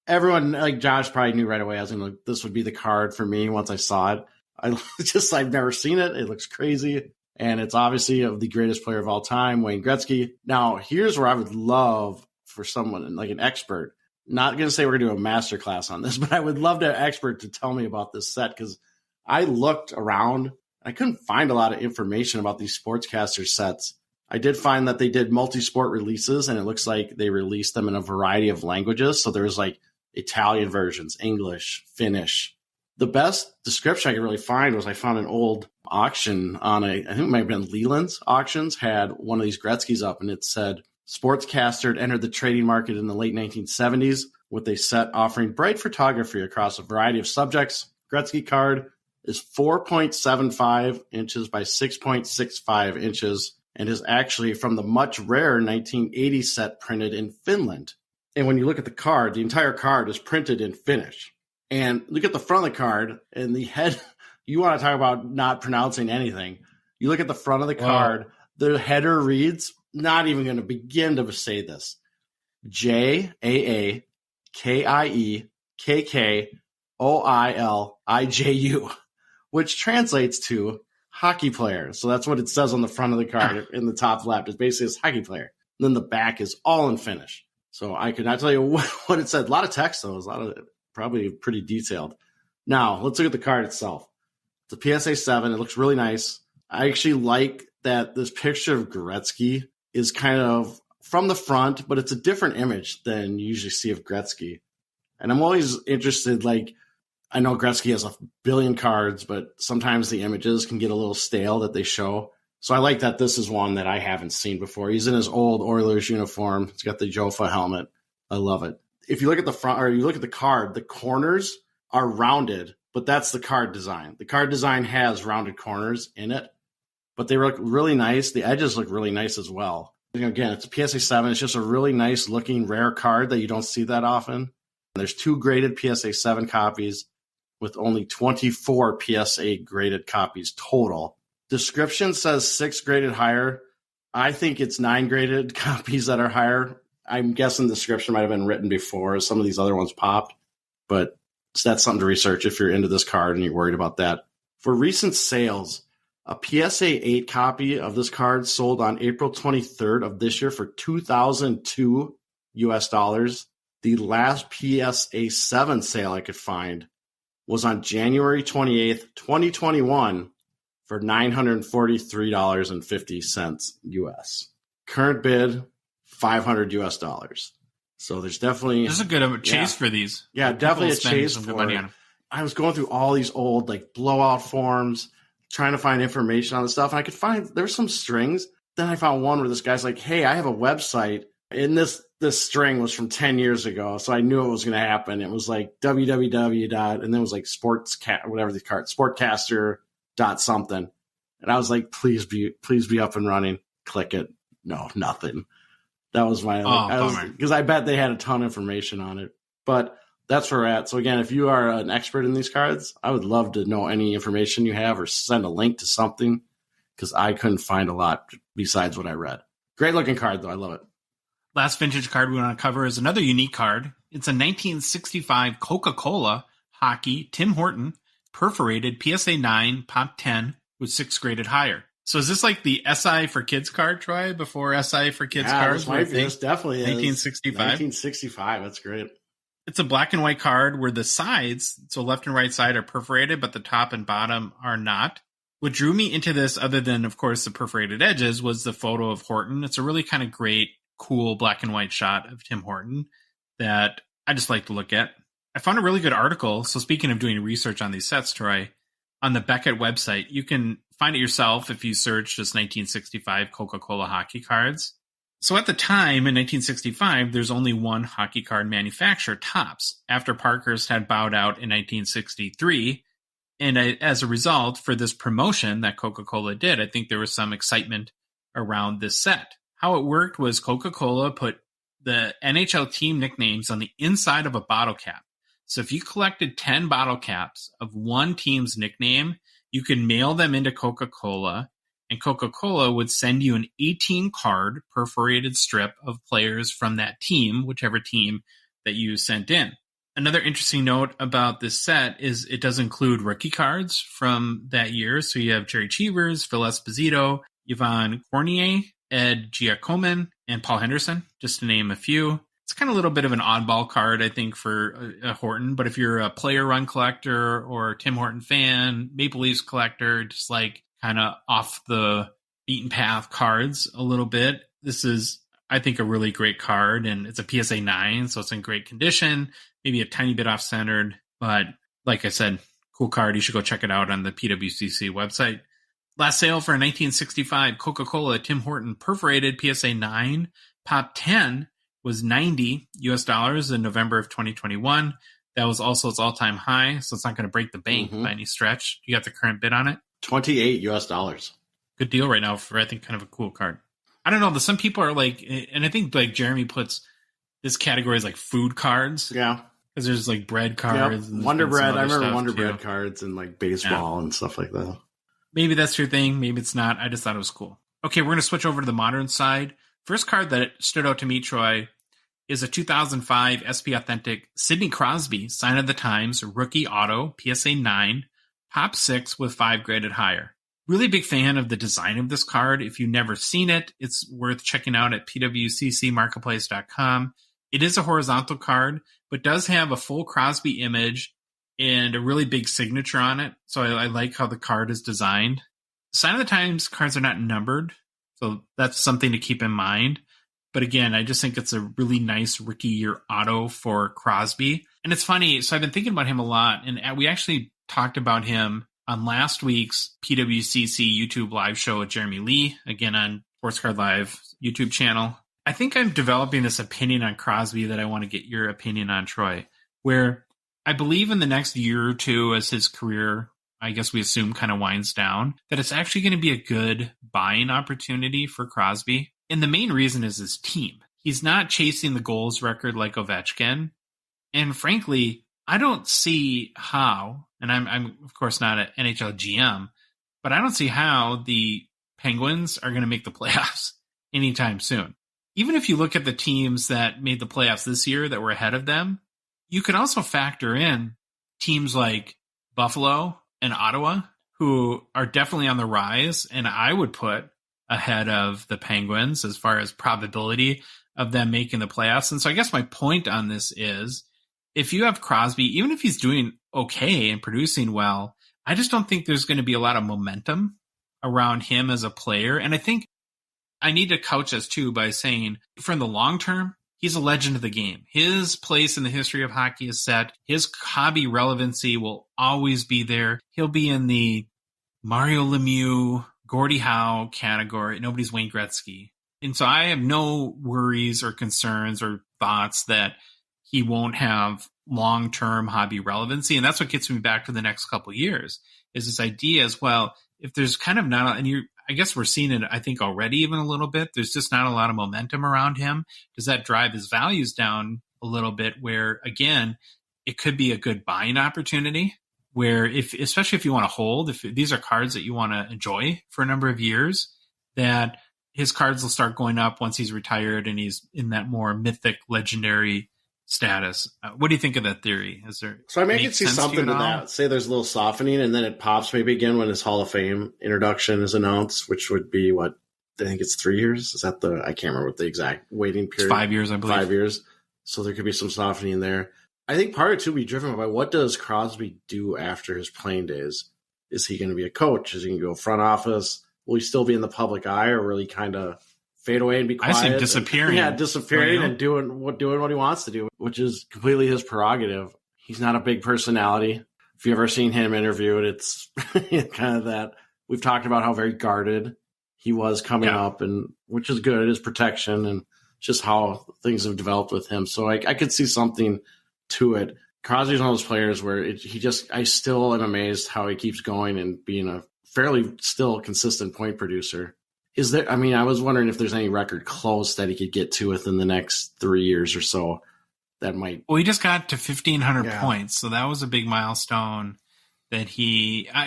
Everyone, like Josh, probably knew right away. This would be the card for me once I saw it. I've never seen it. It looks crazy. And it's obviously of the greatest player of all time, Wayne Gretzky. Now, here's where I would love for someone like an expert. Not going to say we're going to do a master class on this, but I would love to have an expert to tell me about this set because I looked around. I couldn't find a lot of information about these Sportscaster sets. I did find that they did multi-sport releases, and it looks like they released them in a variety of languages. So there's like Italian versions, English, Finnish. The best description I could really find was I found an old auction on I think it might have been Leland's Auctions, had one of these Gretzky's up, and it said, Sportscaster had entered the trading market in the late 1970s with a set offering bright photography across a variety of subjects. Gretzky card is 4.75 inches by 6.65 inches and is actually from the much rarer 1980 set printed in Finland. And when you look at the card, the entire card is printed in Finnish. And look at the front of the card and the head. You want to talk about not pronouncing anything. You look at the front of the card, the header reads, not even going to begin to say this, JAAKIEKKOILIJU, which translates to hockey player. So that's what it says on the front of the card in the top left. It basically says hockey player. And then the back is all in Finnish. So I could not tell you what it said. A lot of text, though. A lot of probably pretty detailed. Now, let's look at the card itself. It's a PSA 7. It looks really nice. I actually like that this picture of Gretzky is kind of from the front, but it's a different image than you usually see of Gretzky. And I'm always interested, like, I know Gretzky has a billion cards, but sometimes the images can get a little stale that they show. So I like that this is one that I haven't seen before. He's in his old Oilers uniform. He's got the Jofa helmet. I love it. If you look at the front, or you look at the card, the corners are rounded, but that's the card design. The card design has rounded corners in it, but they look really nice. The edges look really nice as well. Again, it's a PSA 7. It's just a really nice looking rare card that you don't see that often. There's 2 graded PSA 7 copies with only 24 PSA graded copies total. Description says 6 graded higher. I think it's 9 graded copies that are higher. I'm guessing the description might have been written before some of these other ones popped, but that's something to research if you're into this card and you're worried about that. For recent sales, a PSA 8 copy of this card sold on April 23rd of this year for $2,002 US. The last PSA 7 sale I could find was on January 28th, 2021 for $943.50 US. Current bid, $500 US. So there's definitely... There's a good chase for these. Yeah, definitely a chase for it. I was going through all these old like blowout forms, trying to find information on the stuff, and I could find there's some strings. Then I found one where this guy's like, hey, I have a website, and this string was from 10 years ago, so I knew it was going to happen. It was like www. And then it was like sportcaster dot something. And I was like, please be up and running. Click it. No, nothing. That was my, because I bet they had a ton of information on it. But that's where we're at. So again, if you are an expert in these cards, I would love to know any information you have or send a link to something, because I couldn't find a lot besides what I read. Great looking card, though. I love it. Last vintage card we want to cover is another unique card. It's a 1965 Coca-Cola hockey Tim Horton perforated PSA 9 Pop 10 was 6 graded higher. So is this like the SI for kids card, Troy, before SI for kids cards? This definitely is. 1965. 1965. That's great. It's a black and white card where the sides, so left and right side, are perforated, but the top and bottom are not. What drew me into this, other than, of course, the perforated edges, was the photo of Horton. It's a really kind of great, cool black and white shot of Tim Horton that I just like to look at. I found a really good article. So speaking of doing research on these sets, Troy, on the Beckett website, you can find it yourself if you search just 1965 Coca-Cola hockey cards. So at the time, in 1965, there's only one hockey card manufacturer, Topps, after Parkhurst had bowed out in 1963. And as a result, for this promotion that Coca-Cola did, I think there was some excitement around this set. How it worked was Coca-Cola put the NHL team nicknames on the inside of a bottle cap. So if you collected 10 bottle caps of one team's nickname, you could mail them into Coca-Cola, and Coca-Cola would send you an 18-card perforated strip of players from that team, whichever team that you sent in. Another interesting note about this set is it does include rookie cards from that year. So you have Jerry Cheevers, Phil Esposito, Yvonne Cornier, Ed Giacomin, and Paul Henderson, just to name a few. It's kind of a little bit of an oddball card, I think, for a Horton. But if you're a player run collector or Tim Horton fan, Maple Leafs collector, just like kind of off the beaten path cards a little bit, this is, I think, a really great card. And it's a PSA 9, so it's in great condition, maybe a tiny bit off-centered. But like I said, cool card. You should go check it out on the PWCC website. Last sale for 1965 Coca-Cola Tim Horton perforated PSA 9 Pop 10 was $90 in November of 2021. That was also its all-time high, so it's not going to break the bank by any stretch. You got the current bid on it? $28. Good deal right now for, I think, kind of a cool card. I don't know, but some people are like, and I think like Jeremy puts this category as like food cards. Yeah. Because there's like bread cards. Yep. And Wonder Bread. I remember Wonder too. Bread cards and like baseball and stuff like that. Maybe that's your thing. Maybe it's not. I just thought it was cool. Okay, we're going to switch over to the modern side. First card that stood out to me, Troy, is a 2005 SP Authentic Sidney Crosby Sign of the Times Rookie Auto PSA 9 Pop 6 with 5 graded higher. Really big fan of the design of this card. If you've never seen it, it's worth checking out at pwccmarketplace.com. It is a horizontal card, but does have a full Crosby image and a really big signature on it. So I like how the card is designed. Sign of the Times cards are not numbered, so that's something to keep in mind. But again, I just think it's a really nice rookie year auto for Crosby. And it's funny, so I've been thinking about him a lot, and we actually talked about him on last week's PWCC YouTube live show with Jeremy Lee, again on Sports Card Live YouTube channel. I think I'm developing this opinion on Crosby that I want to get your opinion on, Troy, where I believe in the next year or two as his career, I guess we assume, kind of winds down, that it's actually going to be a good buying opportunity for Crosby. And the main reason is his team. He's not chasing the goals record like Ovechkin. And frankly, I don't see how, and I'm of course not an NHL GM, but I don't see how the Penguins are going to make the playoffs anytime soon. Even if you look at the teams that made the playoffs this year that were ahead of them, you can also factor in teams like Buffalo and Ottawa, who are definitely on the rise, and I would put ahead of the Penguins as far as probability of them making the playoffs. And so I guess my point on this is, if you have Crosby, even if he's doing okay and producing well, I just don't think there's going to be a lot of momentum around him as a player. And I think I need to couch this too by saying, for in the long term, he's a legend of the game. His place in the history of hockey is set. His hobby relevancy will always be there. He'll be in the Mario Lemieux, Gordie Howe category. Nobody's Wayne Gretzky. And so I have no worries or concerns or thoughts that he won't have long-term hobby relevancy. And that's what gets me back to the next couple of years, is this idea as well. If there's kind of not, and I guess we're seeing it, I think, already even a little bit, there's just not a lot of momentum around him. Does that drive his values down a little bit, where, again, it could be a good buying opportunity, where especially if you want to hold, if these are cards that you want to enjoy for a number of years, that his cards will start going up once he's retired and he's in that more mythic, legendary status. What do you think of that theory? So I can see something to that. Say there's a little softening, and then it pops maybe again when his Hall of Fame introduction is announced, which would be what I think it's 3 years. Is that I can't remember what the exact waiting period. It's 5 years, I believe. 5 years. So there could be some softening there. I think part of it too will be driven by what does Crosby do after his playing days? Is he going to be a coach? Is he going to go front office? Will he still be in the public eye, or will he kind of fade away and be quiet? I see him disappearing. Disappearing and doing what he wants to do, which is completely his prerogative. He's not a big personality. If you've ever seen him interviewed, it's kind of that. We've talked about how very guarded he was coming up, and which is good. It is protection, and just how things have developed with him. So I could see something to it. Crosby's one of those players where I still am amazed how he keeps going and being a fairly still consistent point producer. I was wondering if there's any record close that he could get to within the next 3 years or so that might. Well, he just got to 1,500 points, so that was a big milestone that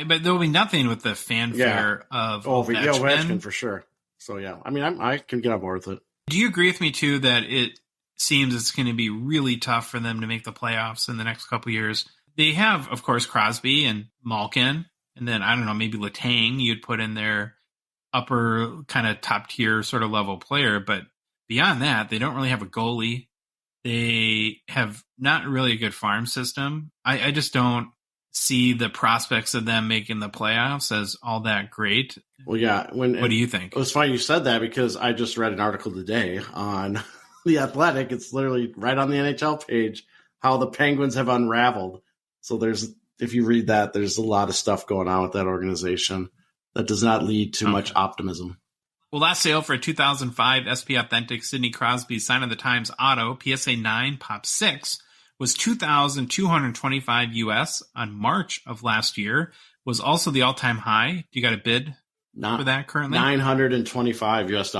but there will be nothing with the fanfare of Ovechkin for sure. So, I can get on board with it. Do you agree with me, too, that it seems it's going to be really tough for them to make the playoffs in the next couple years? They have, of course, Crosby and Malkin, and then, I don't know, maybe Letang you'd put in their upper kind of top tier sort of level player. But beyond that, they don't really have a goalie. They have not really a good farm system. I just don't see the prospects of them making the playoffs as all that great. Well, yeah. What do you think? It was funny you said that because I just read an article today on The Athletic. It's literally right on the NHL page how the Penguins have unraveled. So if you read that, there's a lot of stuff going on with that organization that does not lead to much optimism. Well, last sale for a 2005 SP Authentic Sidney Crosby Sign of the Times Auto PSA 9 Pop 6 was $2,225 US on March of last year. Was also the all-time high. Do you got a bid for that currently? $925 US.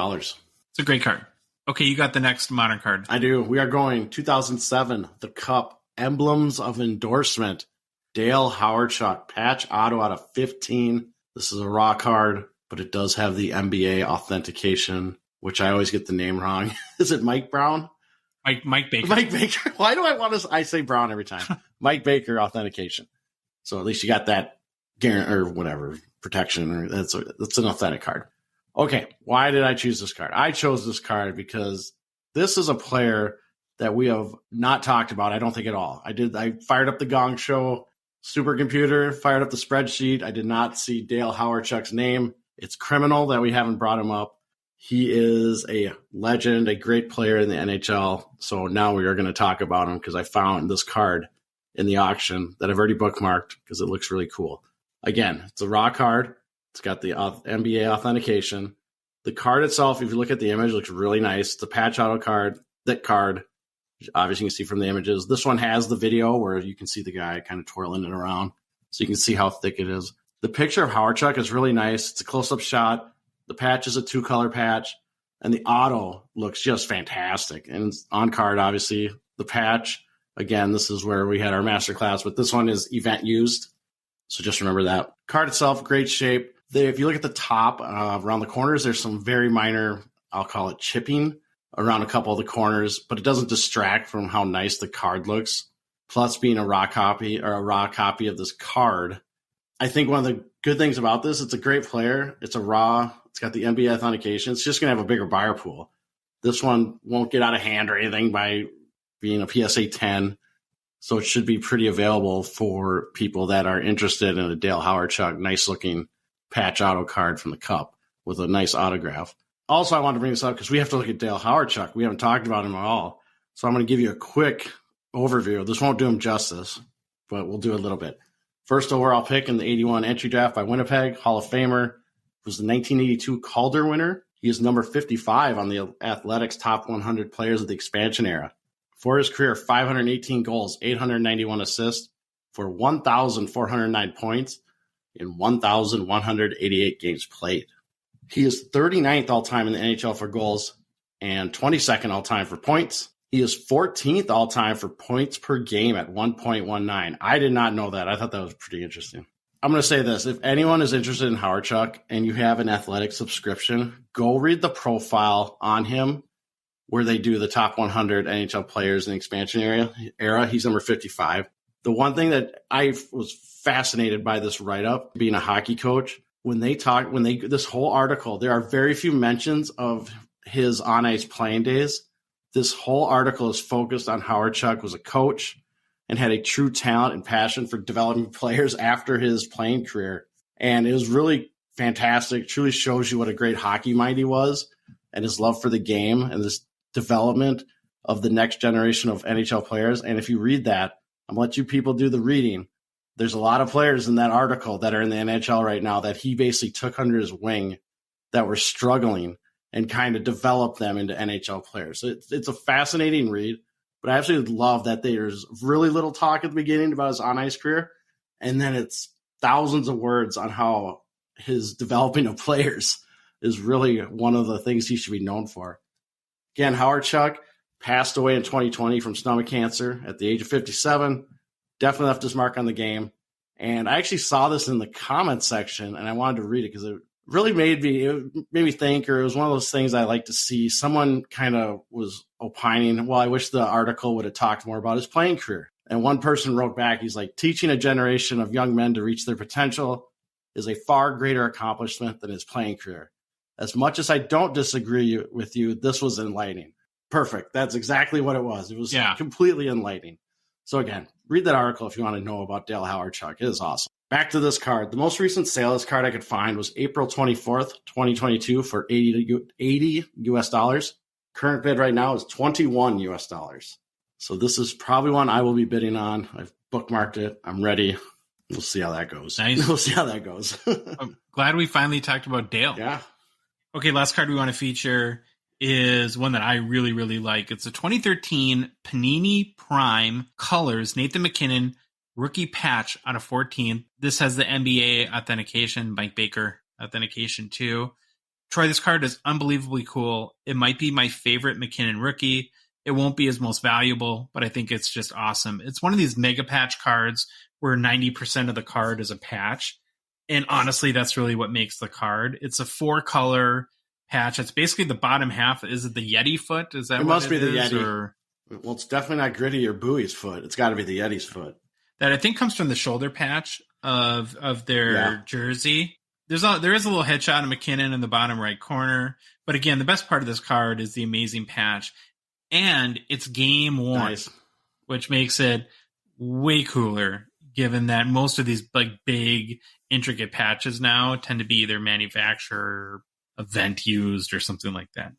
It's a great card. Okay, you got the next modern card. I do. We are going 2007, the Cup, Emblems of Endorsement, Dale Hawerchuk, patch auto out of 15. This is a raw card, but it does have the NBA authentication, which I always get the name wrong. Is it Mike Brown? Mike Baker. Mike Baker. Why do I say Brown every time? Mike Baker authentication. So at least you got that guarantee or whatever protection. Or that's an authentic card. Okay, why did I choose this card? I chose this card because this is a player that we have not talked about, I don't think at all. I fired up the Gong Show supercomputer, fired up the spreadsheet. I did not see Dale Hawerchuk's name. It's criminal that we haven't brought him up. He is a legend, a great player in the NHL. So now we are going to talk about him because I found this card in the auction that I've already bookmarked because it looks really cool. Again, it's a raw card. It's got the NBA authentication. The card itself, if you look at the image, looks really nice. It's a patch auto card, thick card. Obviously, you can see from the images. This one has the video where you can see the guy kind of twirling it around. So you can see how thick it is. The picture of Hawerchuk is really nice. It's a close-up shot. The patch is a 2-color patch. And the auto looks just fantastic. And it's on card, obviously. The patch, again, this is where we had our masterclass, but this one is event used. So just remember that. Card itself, great shape. If you look at the top, around the corners, there's some very minor, I'll call it chipping around a couple of the corners, but it doesn't distract from how nice the card looks. Plus, being a raw copy of this card, I think one of the good things about this, it's a great player. It's a raw. It's got the NBA authentication. It's just going to have a bigger buyer pool. This one won't get out of hand or anything by being a PSA 10. So it should be pretty available for people that are interested in a Dale Hawerchuk, nice-looking patch auto card from the Cup with a nice autograph. Also, I wanted to bring this up because we have to look at Dale Hawerchuk. We haven't talked about him at all. So I'm going to give you a quick overview. This won't do him justice, but we'll do a little bit. First overall pick in the 81 entry draft by Winnipeg, Hall of Famer. Was the 1982 Calder winner. He is number 55 on the Athletics top 100 players of the expansion era. For his career, 518 goals, 891 assists for 1,409 points in 1,188 games played. He is 39th all-time in the NHL for goals and 22nd all-time for points. He is 14th all-time for points per game at 1.19. I did not know that. I thought that was pretty interesting. I'm going to say this. If anyone is interested in Hawerchuk and you have an athletic subscription, go read the profile on him. where they do the top 100 NHL players in the expansion era. He's number 55. The one thing that I was fascinated by this write-up, being a hockey coach, this whole article, there are very few mentions of his on-ice playing days. This whole article is focused on Hawerchuk was a coach and had a true talent and passion for developing players after his playing career. And it was really fantastic. Truly shows you what a great hockey mind he was and his love for the game and this development of the next generation of NHL players. And if you read that, I'm going to let you people do the reading. There's a lot of players in that article that are in the NHL right now that he basically took under his wing that were struggling and kind of developed them into NHL players. So it's a fascinating read, but I absolutely love that there's really little talk at the beginning about his on-ice career, and then it's thousands of words on how his developing of players is really one of the things he should be known for. Again, Hawerchuk passed away in 2020 from stomach cancer at the age of 57. Definitely left his mark on the game. And I actually saw this in the comment section, and I wanted to read it because it really made me think, or it was one of those things I like to see. Someone kind of was opining, well, I wish the article would have talked more about his playing career. And one person wrote back, he's like, teaching a generation of young men to reach their potential is a far greater accomplishment than his playing career. As much as I don't disagree with you, this was enlightening. Perfect. That's exactly what it was. It was completely enlightening. So again, read that article if you want to know about Dale Hawerchuk. It is awesome. Back to this card. The most recent sale of this card I could find was April 24th, 2022 for $80 US. Current bid right now is $21 US. So this is probably one I will be bidding on. I've bookmarked it. I'm ready. We'll see how that goes. Nice. We'll see how that goes. I'm glad we finally talked about Dale. Yeah. Okay, last card we want to feature is one that I really, really like. It's a 2013 Panini Prime Colors Nathan MacKinnon rookie patch out of 14. This has the NBA authentication, Mike Baker authentication too. Troy, this card is unbelievably cool. It might be my favorite McKinnon rookie. It won't be his most valuable, but I think it's just awesome. It's one of these mega patch cards where 90% of the card is a patch. And honestly, that's really what makes the card. It's a 4-color patch. It's basically the bottom half. Is it the Yeti foot? Is that it what must it be the is, Yeti? Or? Well, it's definitely not Gritty or Bowie's foot. It's got to be the Yeti's foot. That I think comes from the shoulder patch of their jersey. There is a little headshot of McKinnon in the bottom right corner. But again, the best part of this card is the amazing patch. And it's game worn, which makes it way cooler, given that most of these like big, intricate patches now tend to be either manufacturer event used or something like that.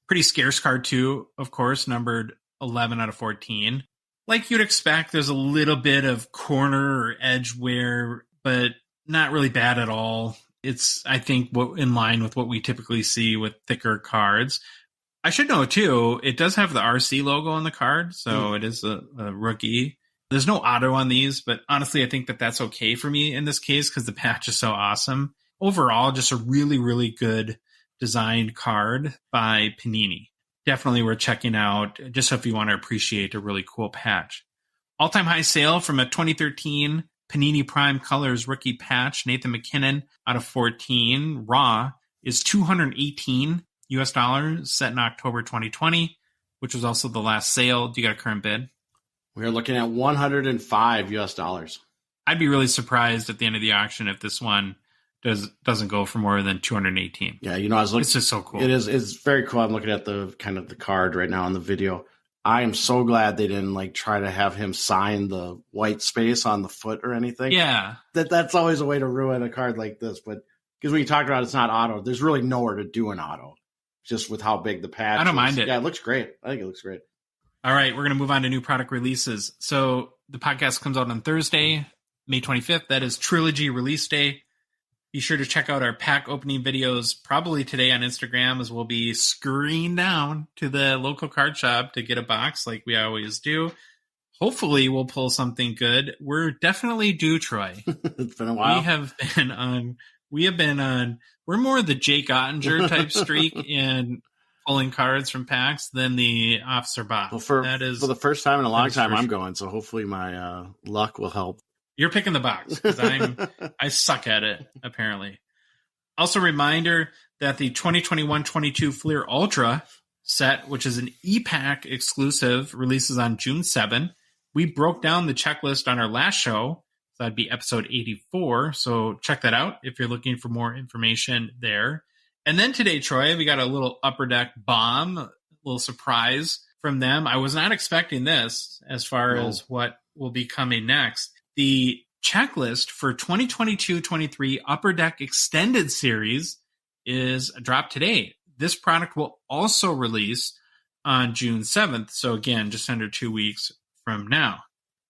Pretty scarce card too, of course, numbered 11 out of 14. Like you'd expect, there's a little bit of corner or edge wear, but not really bad at all. It's, I think, in line with what we typically see with thicker cards. I should know, too, it does have the RC logo on the card, so it is a rookie. There's no auto on these, but honestly, I think that that's okay for me in this case because the patch is so awesome. Overall, just a really, really good designed card by Panini. Definitely worth checking out, just if you want to appreciate a really cool patch. All-time high sale from a 2013 Panini Prime Colors rookie patch, Nathan MacKinnon, out of 14, raw, is $218 US, set in October 2020, which was also the last sale. Do you got a current bid? We're looking at $105 US. I'd be really surprised at the end of the auction if this one doesn't go for more than 218. Yeah, I was looking. It's just so cool. It is. It's very cool. I'm looking at the kind of the card right now on the video. I am so glad they didn't try to have him sign the white space on the foot or anything. Yeah, that's always a way to ruin a card like this. But because when you talked about it's not auto, there's really nowhere to do an auto, just with how big the patch. I don't is. mind it. Yeah, it looks great. I think it looks great. All right, we're going to move on to new product releases. So the podcast comes out on Thursday, May 25th. That is Trilogy release day. Be sure to check out our pack opening videos probably today on Instagram, as we'll be scurrying down to the local card shop to get a box like we always do. Hopefully we'll pull something good. We're definitely due, Troy. It's been a while. We're more the Jake Ottinger type streak in pulling cards from packs than the Officer Bob. Well, for the first time in a long time, I'm going, so hopefully my luck will help. You're picking the box because I suck at it, apparently. Also, reminder that the 2021-22 Fleer Ultra set, which is an e-pack exclusive, releases on June 7. We broke down the checklist on our last show. So that'd be episode 84. So check that out if you're looking for more information there. And then today, Troy, we got a little Upper Deck bomb, a little surprise from them. I was not expecting this as far as what will be coming next. The checklist for 2022-23 Upper Deck Extended Series is dropped today. This product will also release on June 7th. So again, just under 2 weeks from now.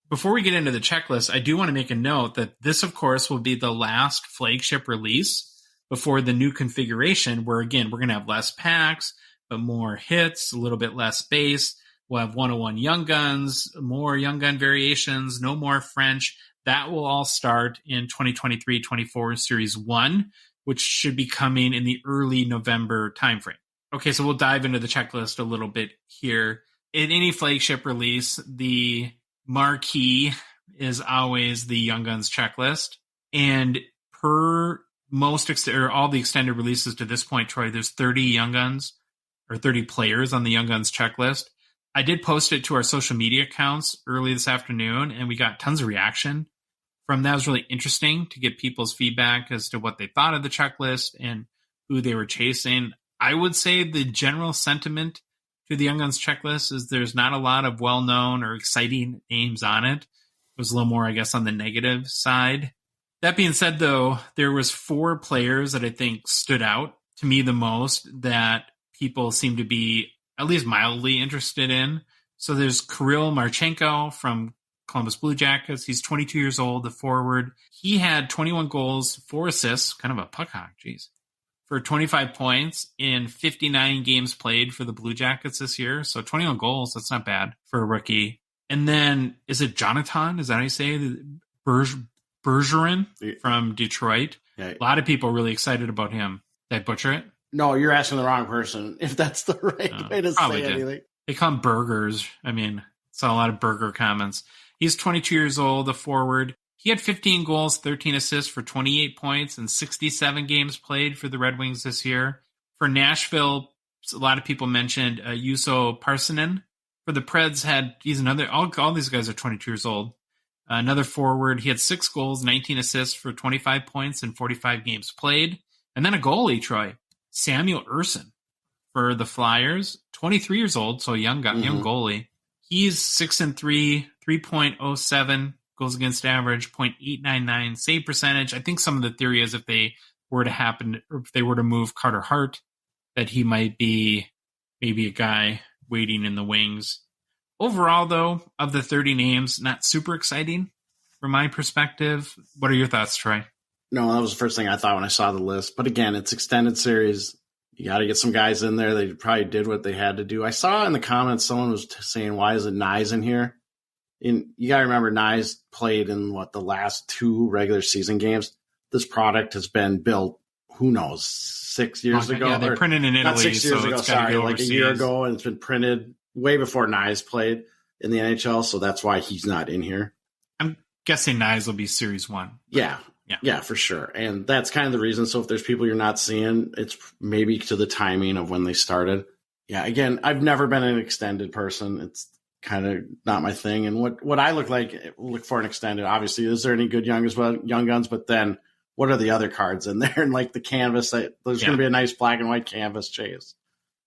Before we get into the checklist, I do want to make a note that this, of course, will be the last flagship release before the new configuration, where, again, we're going to have less packs, but more hits, a little bit less space. We'll have 101 Young Guns, more Young Gun variations, no more French. That will all start in 2023-24 Series 1, which should be coming in the early November timeframe. Okay, so we'll dive into the checklist a little bit here. In any flagship release, the marquee is always the Young Guns checklist. And per all the extended releases to this point, Troy, there's 30 Young Guns or 30 players on the Young Guns checklist. I did post it to our social media accounts early this afternoon, and we got tons of reaction from that. It was really interesting to get people's feedback as to what they thought of the checklist and who they were chasing. I would say the general sentiment to the Young Guns checklist is there's not a lot of well-known or exciting names on it. It was a little more, I guess, on the negative side. That being said, though, there was 4 players that I think stood out to me the most that people seem to be at least mildly interested in. So there's Kirill Marchenko from Columbus Blue Jackets. He's 22 years old, the forward. He had 21 goals, 4 assists, kind of a puck hawk, geez, for 25 points in 59 games played for the Blue Jackets this year. So 21 goals, that's not bad for a rookie. And then, is it Jonathan? Is that how you say it? Bergeron from Detroit. Yeah. A lot of people are really excited about him. Did I butcher it? No, you're asking the wrong person, if that's the right way to say anything. They call him burgers. I mean, saw a lot of burger comments. He's 22 years old, a forward. He had 15 goals, 13 assists for 28 points and 67 games played for the Red Wings this year. For Nashville, a lot of people mentioned Juuso Parssinen. For the Preds, he's another, all these guys are 22 years old. Another forward, he had 6 goals, 19 assists for 25 points and 45 games played. And then a goalie, Troy, Samuel Ersson for the Flyers, 23 years old, so young goalie. He's 6-3, 3.07 goals against average, .899 save percentage. I think some of the theory is if they were to move Carter Hart, that he might be maybe a guy waiting in the wings. Overall, though, of the 30 names, not super exciting from my perspective. What are your thoughts, Troy? No, that was the first thing I thought when I saw the list. But again, it's extended series. You got to get some guys in there. They probably did what they had to do. I saw in the comments someone was saying, why is it Nyes in here? And you got to remember, Nyes played in, the last 2 regular season games. This product has been built, who knows, 6 years ago? Yeah, they printed in Italy. Not 6 years ago, sorry, like a year ago, and it's been printed way before Nyes played in the NHL, so that's why he's not in here. I'm guessing Nyes will be Series 1. Yeah, for sure. And that's kind of the reason. So if there's people you're not seeing, it's maybe to the timing of when they started. Yeah, again, I've never been an extended person. It's kind of not my thing. And what I look for an extended, obviously, is there any good young guns? But then what are the other cards in there? And like the canvas, there's going to be a nice black and white canvas chase.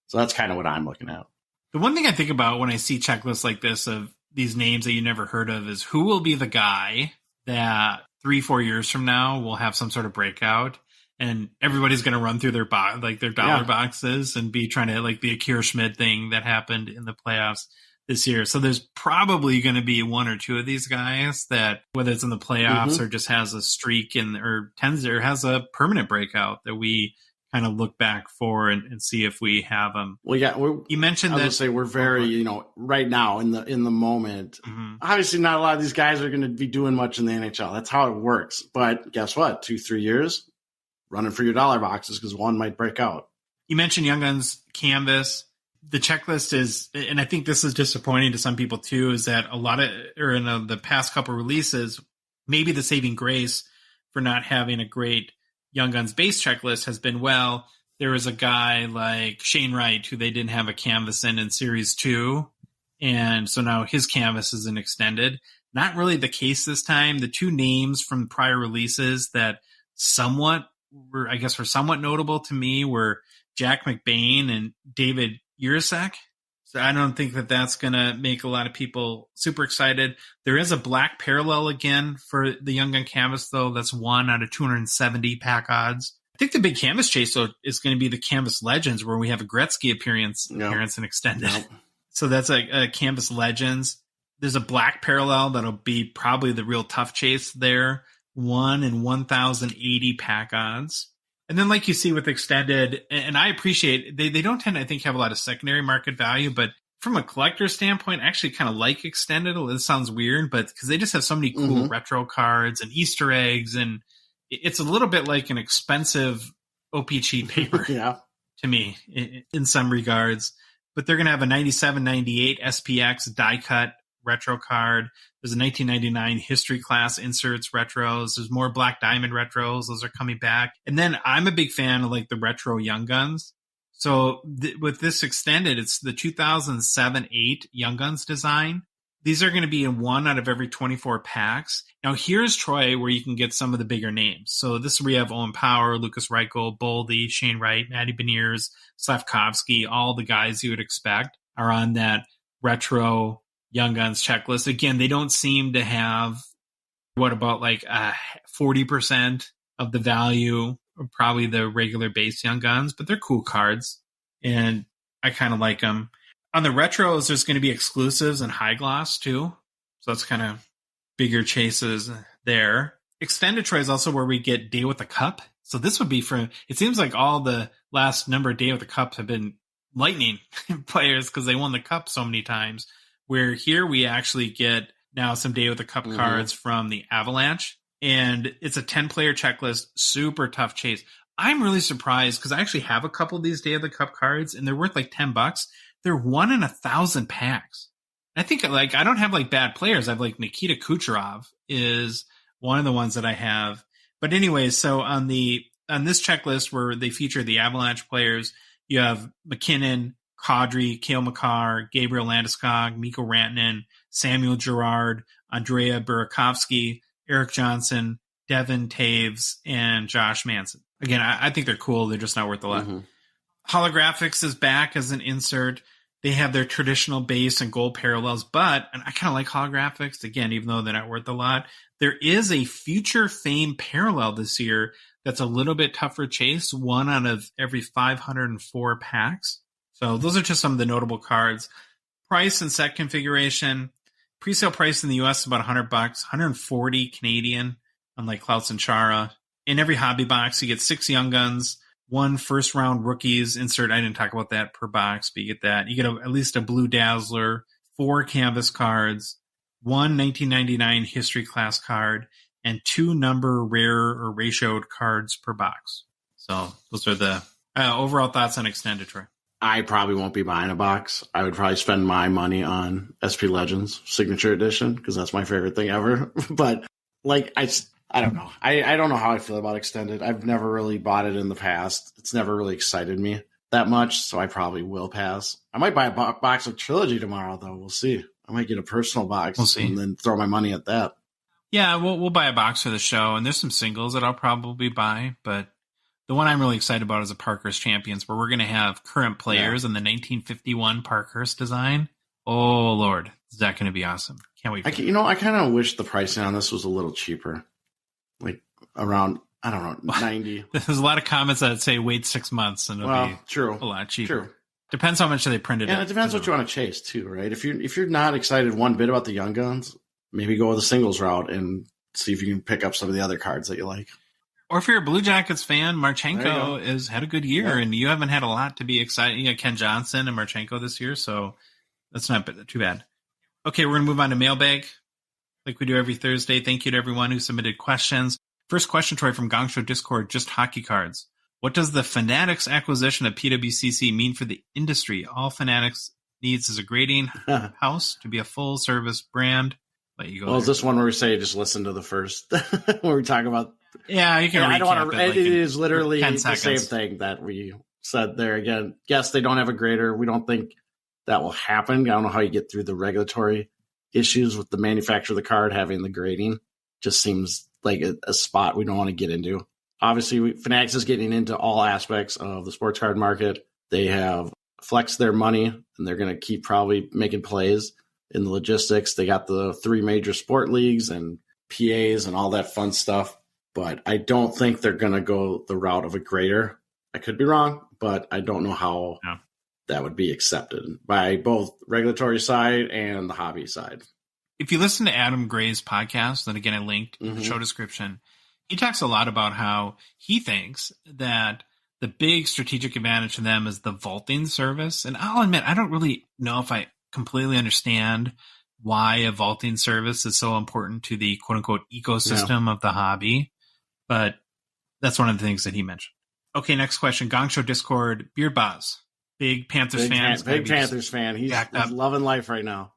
So that's kind of what I'm looking at. The one thing I think about when I see checklists like this of these names that you never heard of is who will be the guy that 3-4 years from now will have some sort of breakout and everybody's going to run through their dollar boxes and be trying to, like the Akira Schmid thing that happened in the playoffs this year. So there's probably going to be 1 or 2 of these guys that, whether it's in the playoffs or just has a streak or has a permanent breakout that we kind of look back for and see if we have them. Well, yeah, you mentioned that. I would say we're very, right now in the moment. Obviously, not a lot of these guys are going to be doing much in the NHL. That's how it works. But guess what? 2-3 years running for your dollar boxes because one might break out. You mentioned Young Guns Canvas. The checklist is, and I think this is disappointing to some people too, is that in the past couple releases, maybe the saving grace for not having a great Young Guns base checklist has been, there was a guy like Shane Wright who they didn't have a canvas in Series 2. And so now his canvas isn't extended. Not really the case this time. The two names from prior releases that were somewhat notable to me were Jack McBain and David Urasek. So I don't think that that's going to make a lot of people super excited. There is a black parallel again for the Young Gun canvas, though. That's 1 out of 270 pack odds. I think the big canvas chase, though, is going to be the Canvas Legends, where we have a Gretzky appearance and extended. Nope. So that's a Canvas Legends. There's a black parallel that'll be probably the real tough chase there. 1 in 1,080 pack odds. And then like you see with extended, and I appreciate, they don't tend to, I think, have a lot of secondary market value, but from a collector standpoint, I actually kind of like extended. This sounds weird, but because they just have so many cool retro cards and Easter eggs, and it's a little bit like an expensive OPC paper to me in some regards. But they're going to have a 97-98 SPX die cut retro card. There's a 1999 history class inserts retros. There's more Black Diamond retros. Those are coming back. And then I'm a big fan of like the retro Young Guns. So with this extended, it's the 2007-8 Young Guns design. These are going to be in 1 out of every 24 packs. Now here's Troy, where you can get some of the bigger names. So this is where you have Owen Power, Lucas Reichel, Boldy, Shane Wright, Matty Beniers, Slavkovsky. All the guys you would expect are on that retro Young Guns checklist. Again, they don't seem to have, what about like 40% of the value of probably the regular base Young Guns, but they're cool cards, and I kind of like them. On the retros, there's going to be exclusives and high gloss too, so that's kind of bigger chases there. Extended Troy is also where we get Day with the Cup. So this would be for, it seems like all the last number of Day with the Cups have been Lightning players because they won the Cup so many times. Where here we actually get now some Day with the Cup cards from the Avalanche. And it's a 10-player checklist, super tough chase. I'm really surprised because I actually have a couple of these Day of the Cup cards, and they're worth like $10. They're 1 in 1,000 packs. I think like I don't have like bad players. I have like Nikita Kucherov is one of the ones that I have. But anyway, so on this checklist where they feature the Avalanche players, you have McKinnon, Kadri, Cale Makar, Gabriel Landeskog, Mikko Rantanen, Samuel Girard, Andrea Burakovsky, Eric Johnson, Devin Taves, and Josh Manson. Again, I think they're cool. They're just not worth a lot. Holographics is back as an insert. They have their traditional base and gold parallels, and I kind of like holographics, again, even though they're not worth a lot. There is a Future Fame parallel this year that's a little bit tougher chase, 1 out of every 504 packs. So those are just some of the notable cards. Price and set configuration. Presale price in the US is about $100, 140 Canadian, unlike Klaus and Chara. In every hobby box, you get 6 Young Guns, 1 first round rookies insert. I didn't talk about that per box, but you get that. You get at least a Blue Dazzler, 4 canvas cards, 1 1999 history class card, and 2 number rare or ratioed cards per box. So those are the overall thoughts on Extended, Troy. I probably won't be buying a box. I would probably spend my money on SP Legends Signature Edition because that's my favorite thing ever. But like, I don't know. I don't know how I feel about Extended. I've never really bought it in the past. It's never really excited me that much, so I probably will pass. I might buy a box of Trilogy tomorrow, though. We'll see. I might get a personal box and then throw my money at that. Yeah, we'll buy a box for the show, and there's some singles that I'll probably buy, but the one I'm really excited about is a Parkhurst Champions, where we're going to have current players in the 1951 Parkhurst design. Oh, Lord. Is that going to be awesome? Can't wait. I kind of wish the pricing on this was a little cheaper. Like around, I don't know, 90. There's a lot of comments that say wait 6 months and it'll be a lot cheaper. True. Depends how much they printed it. Yeah, it depends what you want to chase too, right? If you're not excited one bit about the Young Guns, maybe go with the singles route and see if you can pick up some of the other cards that you like. Or if you're a Blue Jackets fan, Marchenko has had a good year, and you haven't had a lot to be excited. You got Ken Johnson and Marchenko this year, so that's not too bad. Okay, we're going to move on to mailbag, like we do every Thursday. Thank you to everyone who submitted questions. First question, Troy, from Gongshow Discord, just hockey cards. What does the Fanatics acquisition of PWCC mean for the industry? All Fanatics needs is a grading house to be a full-service brand. Let you go. Well, is this one where we say just listen to the first, where we talk about... Yeah, you can. I don't want to. It is literally the same thing that we said there again. Yes, they don't have a grader. We don't think that will happen. I don't know how you get through the regulatory issues with the manufacturer of the card having the grading. Just seems like a spot we don't want to get into. Obviously, Fanatics is getting into all aspects of the sports card market. They have flexed their money, and they're going to keep probably making plays in the logistics. They got the 3 major sport leagues and PAs and all that fun stuff. But I don't think they're going to go the route of a grader. I could be wrong, but I don't know how that would be accepted by both regulatory side and the hobby side. If you listen to Adam Gray's podcast, and again, I linked in the show description, he talks a lot about how he thinks that the big strategic advantage to them is the vaulting service. And I'll admit, I don't really know if I completely understand why a vaulting service is so important to the quote unquote ecosystem of the hobby. But that's one of the things that he mentioned. Okay, next question. Gongshow Discord, Beard Boz. Big Panthers fan. Big Panthers fan. He's loving life right now.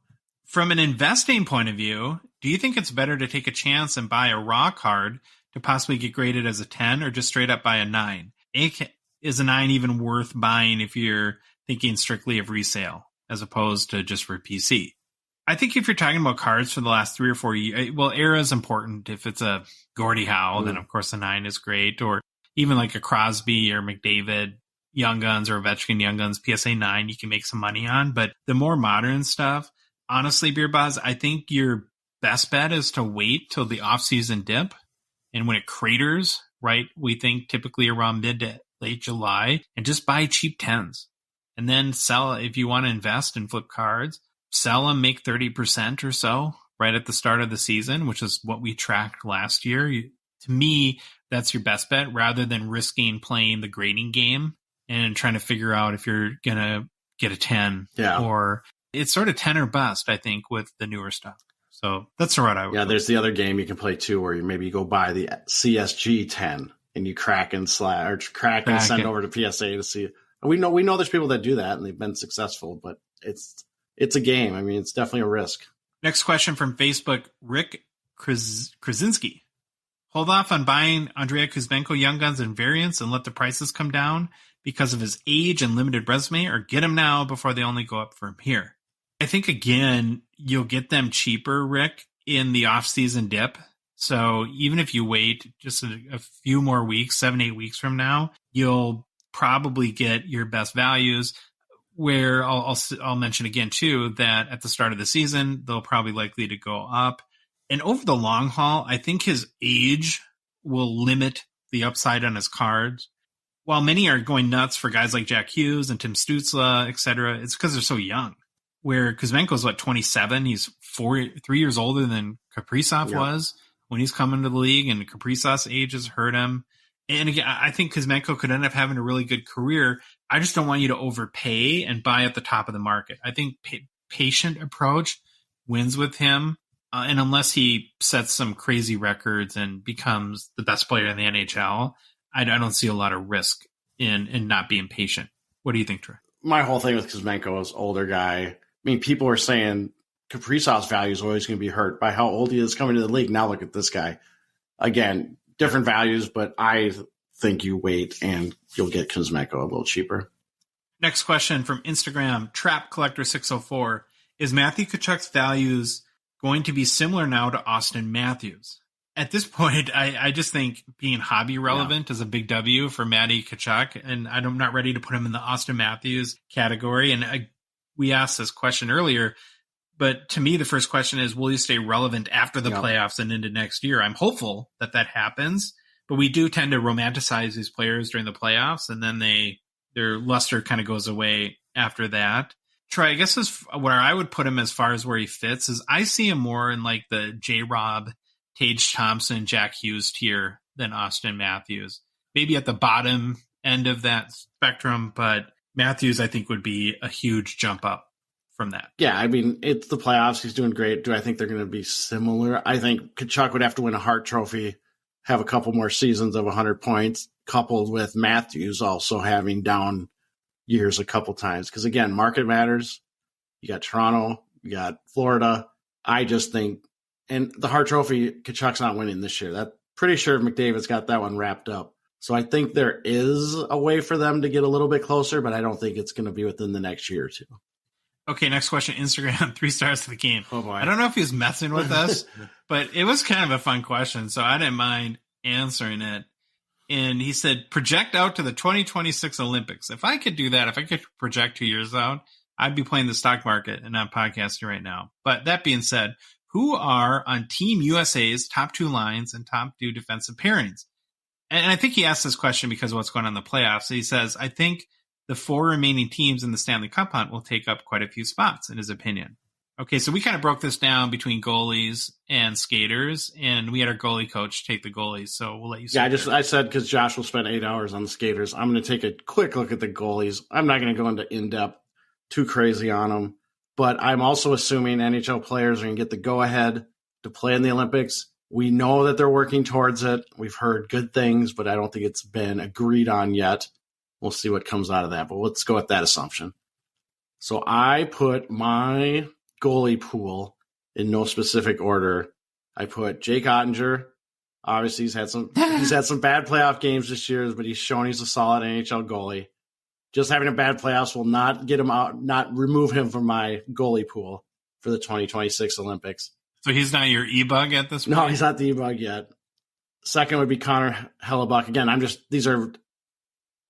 From an investing point of view, do you think it's better to take a chance and buy a raw card to possibly get graded as a 10 or just straight up buy a 9? Is a 9 even worth buying if you're thinking strictly of resale as opposed to just for PC? I think if you're talking about cards for the last 3 or 4 years, well, era is important. If it's a Gordie Howe, then of course the 9 is great. Or even like a Crosby or McDavid Young Guns or Ovechkin Young Guns PSA 9, you can make some money on. But the more modern stuff, honestly, Beer Boz, I think your best bet is to wait till the off-season dip. And when it craters, right, we think typically around mid to late July, and just buy cheap 10s. And then sell, if you want to invest and flip cards, sell them, make 30% or so right at the start of the season, which is what we tracked last year. To me, that's your best bet rather than risking playing the grading game and trying to figure out if you're going to get a 10 or it's sort of 10 or bust, I think, with the newer stuff. So that's the route I would go. There's the other game you can play too, where you maybe go buy the CSG 10 and you crack and send over to PSA to see. We know there's people that do that and they've been successful, but it's a game. I mean, it's definitely a risk. Next question from Facebook, Rick Krasinski. Hold off on buying Andrei Kuzmenko Young Guns and variants and let the prices come down because of his age and limited resume, or get him now before they only go up from here. I think, again, you'll get them cheaper, Rick, in the off-season dip. So even if you wait just a few more weeks, 7-8 weeks from now, you'll probably get your best values. Where I'll mention again, too, that at the start of the season, they'll probably likely to go up. And over the long haul, I think his age will limit the upside on his cards. While many are going nuts for guys like Jack Hughes and Tim Stützle, et cetera, it's because they're so young. Where Kuzmenko's 27? He's 3 years older than Kaprizov was when he's coming to the league, and Kaprizov's age has hurt him. And again, I think Kuzmenko could end up having a really good career. I just don't want you to overpay and buy at the top of the market. I think patient approach wins with him. And unless he sets some crazy records and becomes the best player in the NHL, I don't see a lot of risk in not being patient. What do you think, Troy? My whole thing with Kuzmenko is older guy. I mean, people are saying Kaprizov's value is always going to be hurt by how old he is coming to the league. Now look at this guy. Again, different values, but I think you wait and you'll get Kuzmenko a little cheaper. Next question from Instagram, Trap Collector 604. Is Matthew Tkachuk's values going to be similar now to Austin Matthews? At this point, I just think being hobby relevant is a big W for Matty Tkachuk, and I'm not ready to put him in the Austin Matthews category. And we asked this question earlier, but to me, the first question is, will you stay relevant after the playoffs and into next year? I'm hopeful that happens, but we do tend to romanticize these players during the playoffs, and then their luster kind of goes away after that. Troy, I guess where I would put him as far as where he fits is I see him more in like the J-Rob, Tage Thompson, Jack Hughes tier than Austin Matthews. Maybe at the bottom end of that spectrum, but Matthews, I think, would be a huge jump up from that. Yeah, I mean, it's the playoffs. He's doing great. Do I think they're going to be similar? I think Tkachuk would have to win a Hart Trophy, have a couple more seasons of 100 points, coupled with Matthews also having down years a couple times. Because, again, market matters. You got Toronto. You got Florida. I just think, and the Hart Trophy, Tkachuk's not winning this year. That's pretty sure McDavid's got that one wrapped up. So I think there is a way for them to get a little bit closer, but I don't think it's going to be within the next year or two. Okay, next question. Instagram, 3 stars to the game. Oh, boy. I don't know if he was messing with us, but it was kind of a fun question, so I didn't mind answering it. And he said, project out to the 2026 Olympics. If I could do that, if I could project 2 years out, I'd be playing the stock market and not podcasting right now. But that being said, who are on Team USA's top 2 lines and top 2 defensive pairings? And I think he asked this question because of what's going on in the playoffs. So he says, I think the 4 remaining teams in the Stanley Cup hunt will take up quite a few spots, in his opinion. Okay, so we kind of broke this down between goalies and skaters, and we had our goalie coach take the goalies, so we'll let you say. Yeah, I said because Josh will spend 8 hours on the skaters, I'm going to take a quick look at the goalies. I'm not going to go into in-depth too crazy on them, but I'm also assuming NHL players are going to get the go-ahead to play in the Olympics. We know that they're working towards it. We've heard good things, but I don't think it's been agreed on yet. We'll see what comes out of that, but let's go with that assumption. So I put my goalie pool in no specific order. I put Jake Ottinger. Obviously, he's had some bad playoff games this year, but he's shown he's a solid NHL goalie. Just having a bad playoffs will not get him out, not remove him from my goalie pool for the 2026 Olympics. So he's not your e-bug at this point? No, he's not the e-bug yet. Second would be Connor Hellebuck. Again, these are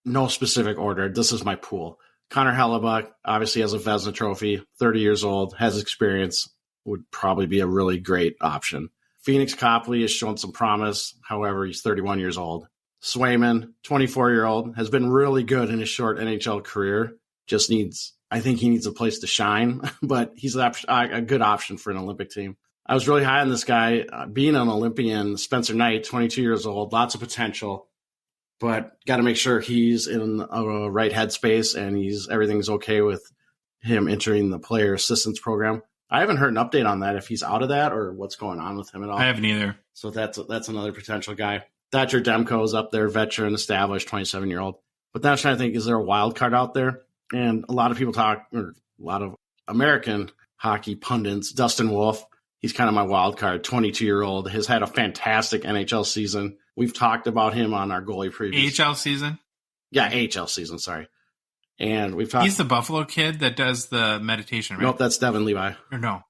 no specific order. This is my pool. Connor Hellebuck obviously has a Vezina trophy, 30 years old, has experience, would probably be a really great option. Phoenix Copley has shown some promise. However, he's 31 years old. Swayman, 24-year-old, has been really good in his short NHL career. I think he needs a place to shine, but he's a good option for an Olympic team. I was really high on this guy. Being an Olympian, Spencer Knight, 22 years old, lots of potential, but got to make sure he's in a right headspace and everything's okay with him entering the player assistance program. I haven't heard an update on that, if he's out of that or what's going on with him at all. I haven't either. So that's another potential guy. Thatcher Demko's up there, veteran, established, 27-year-old. But then I was trying to think, is there a wild card out there? And a lot of people a lot of American hockey pundits, Dustin Wolf, he's kind of my wild card, 22-year-old, has had a fantastic NHL season. We've talked about him on our goalie previews. AHL season? Yeah, AHL season, sorry. And we've talked. He's the Buffalo kid that does the meditation, right? Nope, that's Devin Levi. Or no?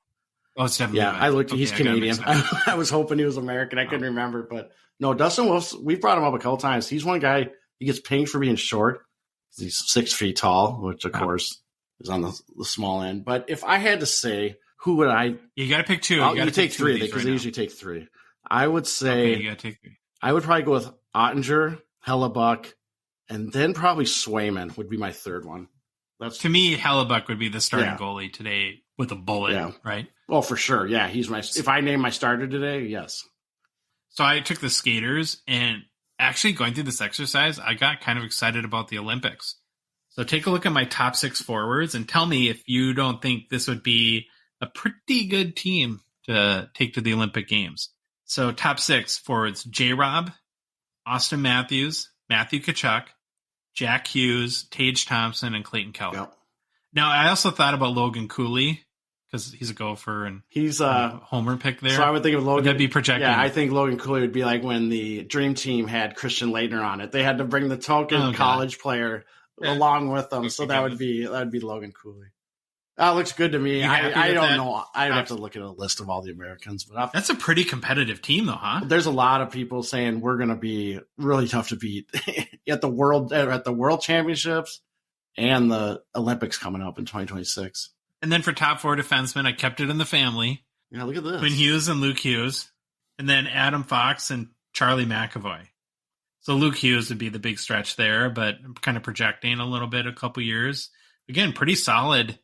Oh, it's Devin Levi. Yeah, I looked. Okay, he's Canadian. I was hoping he was American. I couldn't remember, but no, Dustin Wolf. We've brought him up a couple times. He's one guy. He gets pinged for being short. He's 6 feet tall, which of course is on the small end. But if I had to say, who would I? You got to pick 2. You take 3 because they usually take 3. I would say you got to take 3. I would probably go with Ottinger, Hellebuck, and then probably Swayman would be my third one. To me, Hellebuck would be the starting goalie today with a bullet, right? Well, for sure. Yeah, he's if I name my starter today, yes. So I took the skaters, and actually going through this exercise, I got kind of excited about the Olympics. So take a look at my top 6 forwards and tell me if you don't think this would be a pretty good team to take to the Olympic Games. So top 6 forwards, J-Rob, Austin Matthews, Matthew Tkachuk, Jack Hughes, Tage Thompson, and Clayton Keller. Yep. Now, I also thought about Logan Cooley because he's a gopher and he's a homer pick there. So I would think of Logan. Would that be projecting? Yeah, I think Logan Cooley would be like when the Dream Team had Christian Leitner on it. They had to bring the token college player along with them, so that would be Logan Cooley. That looks good to me. I don't know. I'd have to look at a list of all the Americans, but that's a pretty competitive team, though, huh? There's a lot of people saying we're going to be really tough to beat at the World Championships and the Olympics coming up in 2026. And then for top 4 defensemen, I kept it in the family. Yeah, look at this: Quinn Hughes and Luke Hughes, and then Adam Fox and Charlie McAvoy. So Luke Hughes would be the big stretch there, but I'm kind of projecting a little bit, a couple years. Again, pretty solid.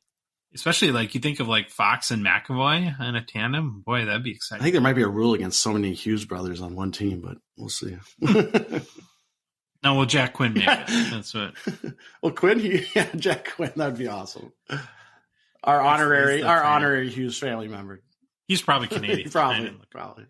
Especially like you think of like Fox and McAvoy in a tandem. Boy, that'd be exciting. I think there might be a rule against so many Hughes brothers on one team, but we'll see. No, well, Jack Quinn make it. That's what. Well, Quinn, Jack Quinn, that'd be awesome. Our honorary Hughes family member. He's probably Canadian. Probably.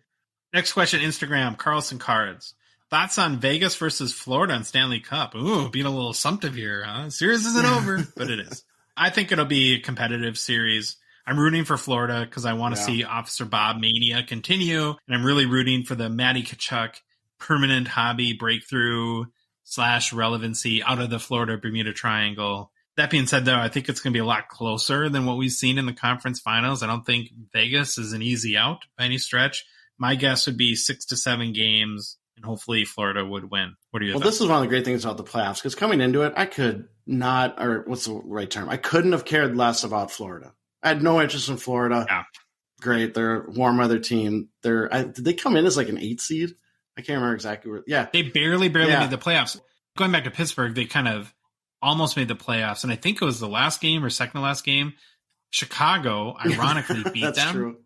Next question, Instagram, Carlson Cards. Thoughts on Vegas versus Florida on Stanley Cup? Ooh, being a little assumptive here, huh? Series isn't over, but it is. I think it'll be a competitive series. I'm rooting for Florida because I want to see Officer Bob Mania continue. And I'm really rooting for the Matty Tkachuk permanent hobby breakthrough / relevancy out of the Florida Bermuda Triangle. That being said, though, I think it's going to be a lot closer than what we've seen in the conference finals. I don't think Vegas is an easy out by any stretch. My guess would be 6 to 7 games, and hopefully Florida would win. What are your thoughts? This is one of the great things about the playoffs, because coming into it, I could not, or what's the right term? I couldn't have cared less about Florida. I had no interest in Florida. Yeah. Great. They're a warm weather team. Did they come in as like an 8 seed? I can't remember exactly where. Yeah. They barely made the playoffs. Going back to Pittsburgh, they kind of almost made the playoffs. And I think it was the last game or second to last game. Chicago, ironically, beat That's them, true.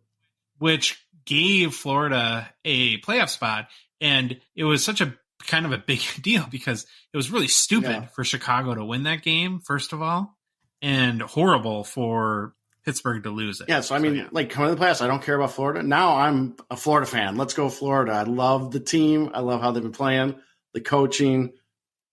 Which gave Florida a playoff spot. And it was such a kind of a big deal because it was really stupid for Chicago to win that game, first of all, and horrible for Pittsburgh to lose it. Yeah, so I mean, like coming to the playoffs, I don't care about Florida. Now I'm a Florida fan. Let's go Florida. I love the team. I love how they've been playing, the coaching,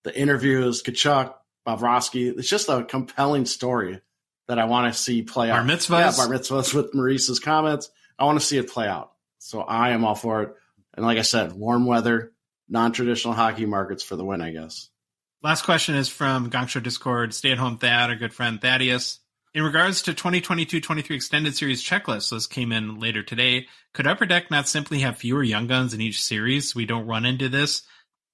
the interviews, Tkachuk, Bobrovsky. It's just a compelling story that I want to see play out. Bar mitzvahs. Yeah, bar mitzvahs with Maurice's comments. I want to see it play out. So I am all for it. And like I said, warm weather, non-traditional hockey markets for the win, I guess. Last question is from Gongshow Discord, stay-at-home Thad, our good friend Thaddeus. In regards to 2022-23 Extended Series checklists, this came in later today, could Upper Deck not simply have fewer Young Guns in each series so we don't run into this,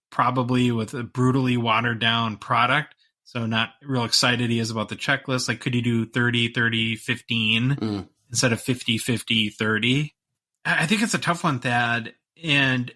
probably with a brutally watered-down product? So not real excited he is about the checklist. Like, could you do 30-30-15 instead of 50-50-30? I think it's a tough one, Thad. And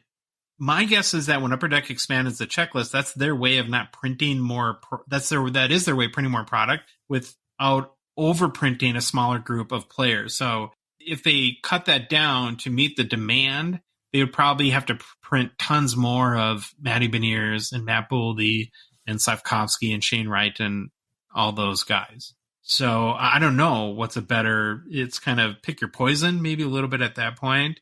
my guess is that when Upper Deck expands the checklist, that's their way of not printing more. That is their way of printing more product without overprinting a smaller group of players. So if they cut that down to meet the demand, they would probably have to print tons more of Matty Beniers and Matt Boldy and Slavkovsky and Shane Wright and all those guys. So I don't know what's a better. It's kind of pick your poison, maybe a little bit at that point.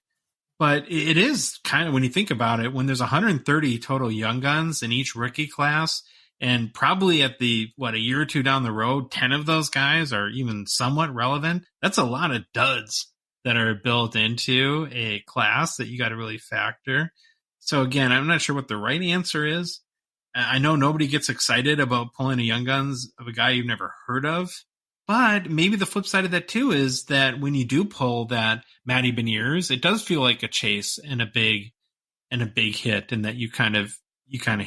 But it is kind of, when you think about it, when there's 130 total Young Guns in each rookie class, and probably at a year or two down the road, 10 of those guys are even somewhat relevant. That's a lot of duds that are built into a class that you got to really factor. So again, I'm not sure what the right answer is. I know nobody gets excited about pulling a Young Guns of a guy you've never heard of. But maybe the flip side of that too is that when you do pull that Matty Beniers, it does feel like a chase and a big hit, and that you kind of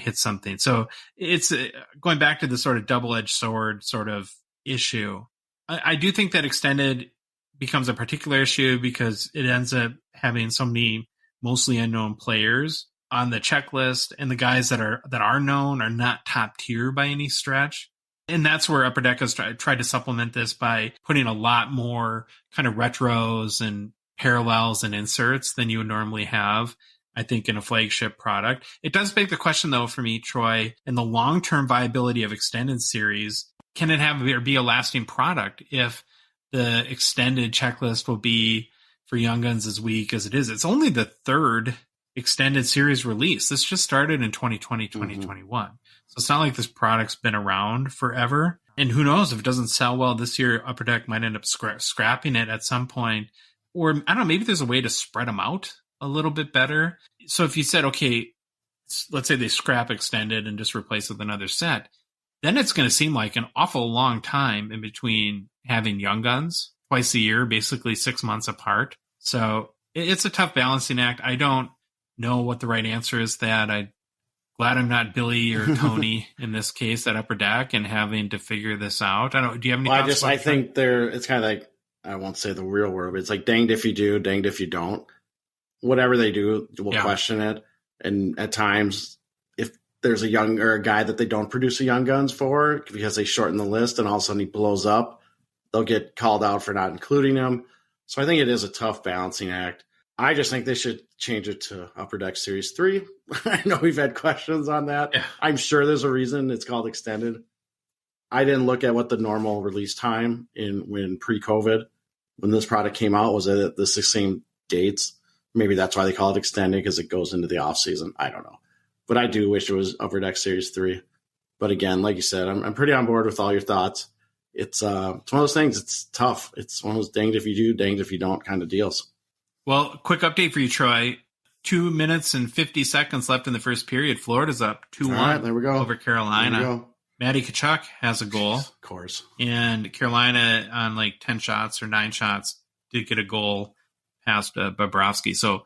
hit something. So it's going back to the sort of double-edged sword sort of issue. I do think that extended becomes a particular issue because it ends up having so many mostly unknown players on the checklist, and the guys that are known are not top tier by any stretch. And that's where Upper Deck has tried to supplement this by putting a lot more kind of retros and parallels and inserts than you would normally have, I think, in a flagship product. It does beg the question, though, for me, Troy, in the long-term viability of extended series, can it be a lasting product if the extended checklist will be for Young Guns as weak as it is? It's only the third extended series release. This just started in 2020, 2021. So it's not like this product's been around forever. And who knows, if it doesn't sell well this year, Upper Deck might end up scrapping it at some point. Or, I don't know, maybe there's a way to spread them out a little bit better. So if you said, okay, let's say they scrap extended and just replace it with another set, then it's going to seem like an awful long time in between having Young Guns twice a year, basically 6 months apart. So it's a tough balancing act. I don't know what the right answer is. That I'm glad I'm not Billy or Tony in this case at Upper Deck and having to figure this out. I don't. Do you have any? Thoughts? I think it's kind of like, I won't say the real word, but it's like danged if you do, danged if you don't. Whatever they do, we'll question it. And at times, if there's a guy that they don't produce a Young Guns for because they shorten the list and all of a sudden he blows up, they'll get called out for not including him. So I think it is a tough balancing act. I just think they should change it to Upper Deck Series 3. I know we've had questions on that. Yeah. I'm sure there's a reason it's called extended. I didn't look at what the normal release time when pre-COVID, when this product came out, was at the same dates. Maybe that's why they call it extended, because it goes into the off season. I don't know. But I do wish it was Upper Deck Series 3. But again, like you said, I'm pretty on board with all your thoughts. It's one of those things. It's tough. It's one of those danged if you do, danged if you don't kind of deals. Well, quick update for you, Troy. 2 minutes and 50 seconds left in the first period. Florida's up 2-1 All right, there we go. over Carolina. There we go. Matty Tkachuk has a goal. Of course. And Carolina on like 10 shots or 9 shots did get a goal past Bobrovsky. So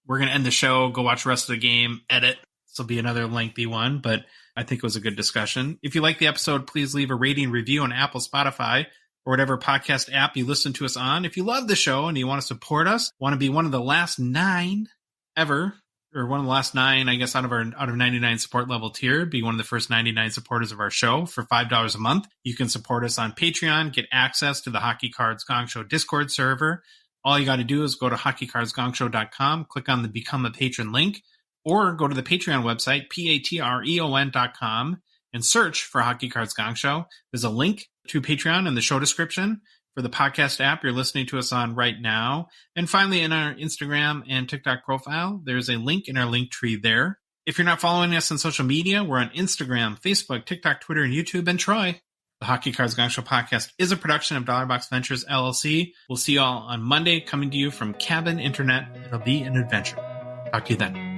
we're going to end the show, go watch the rest of the game, edit. This will be another lengthy one, but I think it was a good discussion. If you like the episode, please leave a rating review on Apple, Spotify, or whatever podcast app you listen to us on. If you love the show and you want to support us, want to be one of the last 9 ever, or one of the last 9, I guess, out of 99 support level tier, be one of the first 99 supporters of our show for $5 a month. You can support us on Patreon, get access to the Hockey Cards Gongshow Discord server. All you got to do is go to hockeycardsgongshow.com, click on the Become a Patron link, or go to the Patreon website, patreon.com, and search for Hockey Cards Gongshow. There's a link to Patreon in the show description for the podcast app you're listening to us on right now. And finally, in our Instagram and TikTok profile, there's a link in our link tree there. If you're not following us on social media, we're on Instagram, Facebook, TikTok, Twitter, and YouTube. And Troy, the Hockey Cards Gongshow podcast is a production of Dollar Box Ventures LLC. We'll see you all on Monday, coming to you from Cabin Internet. It'll be an adventure. Talk to you then.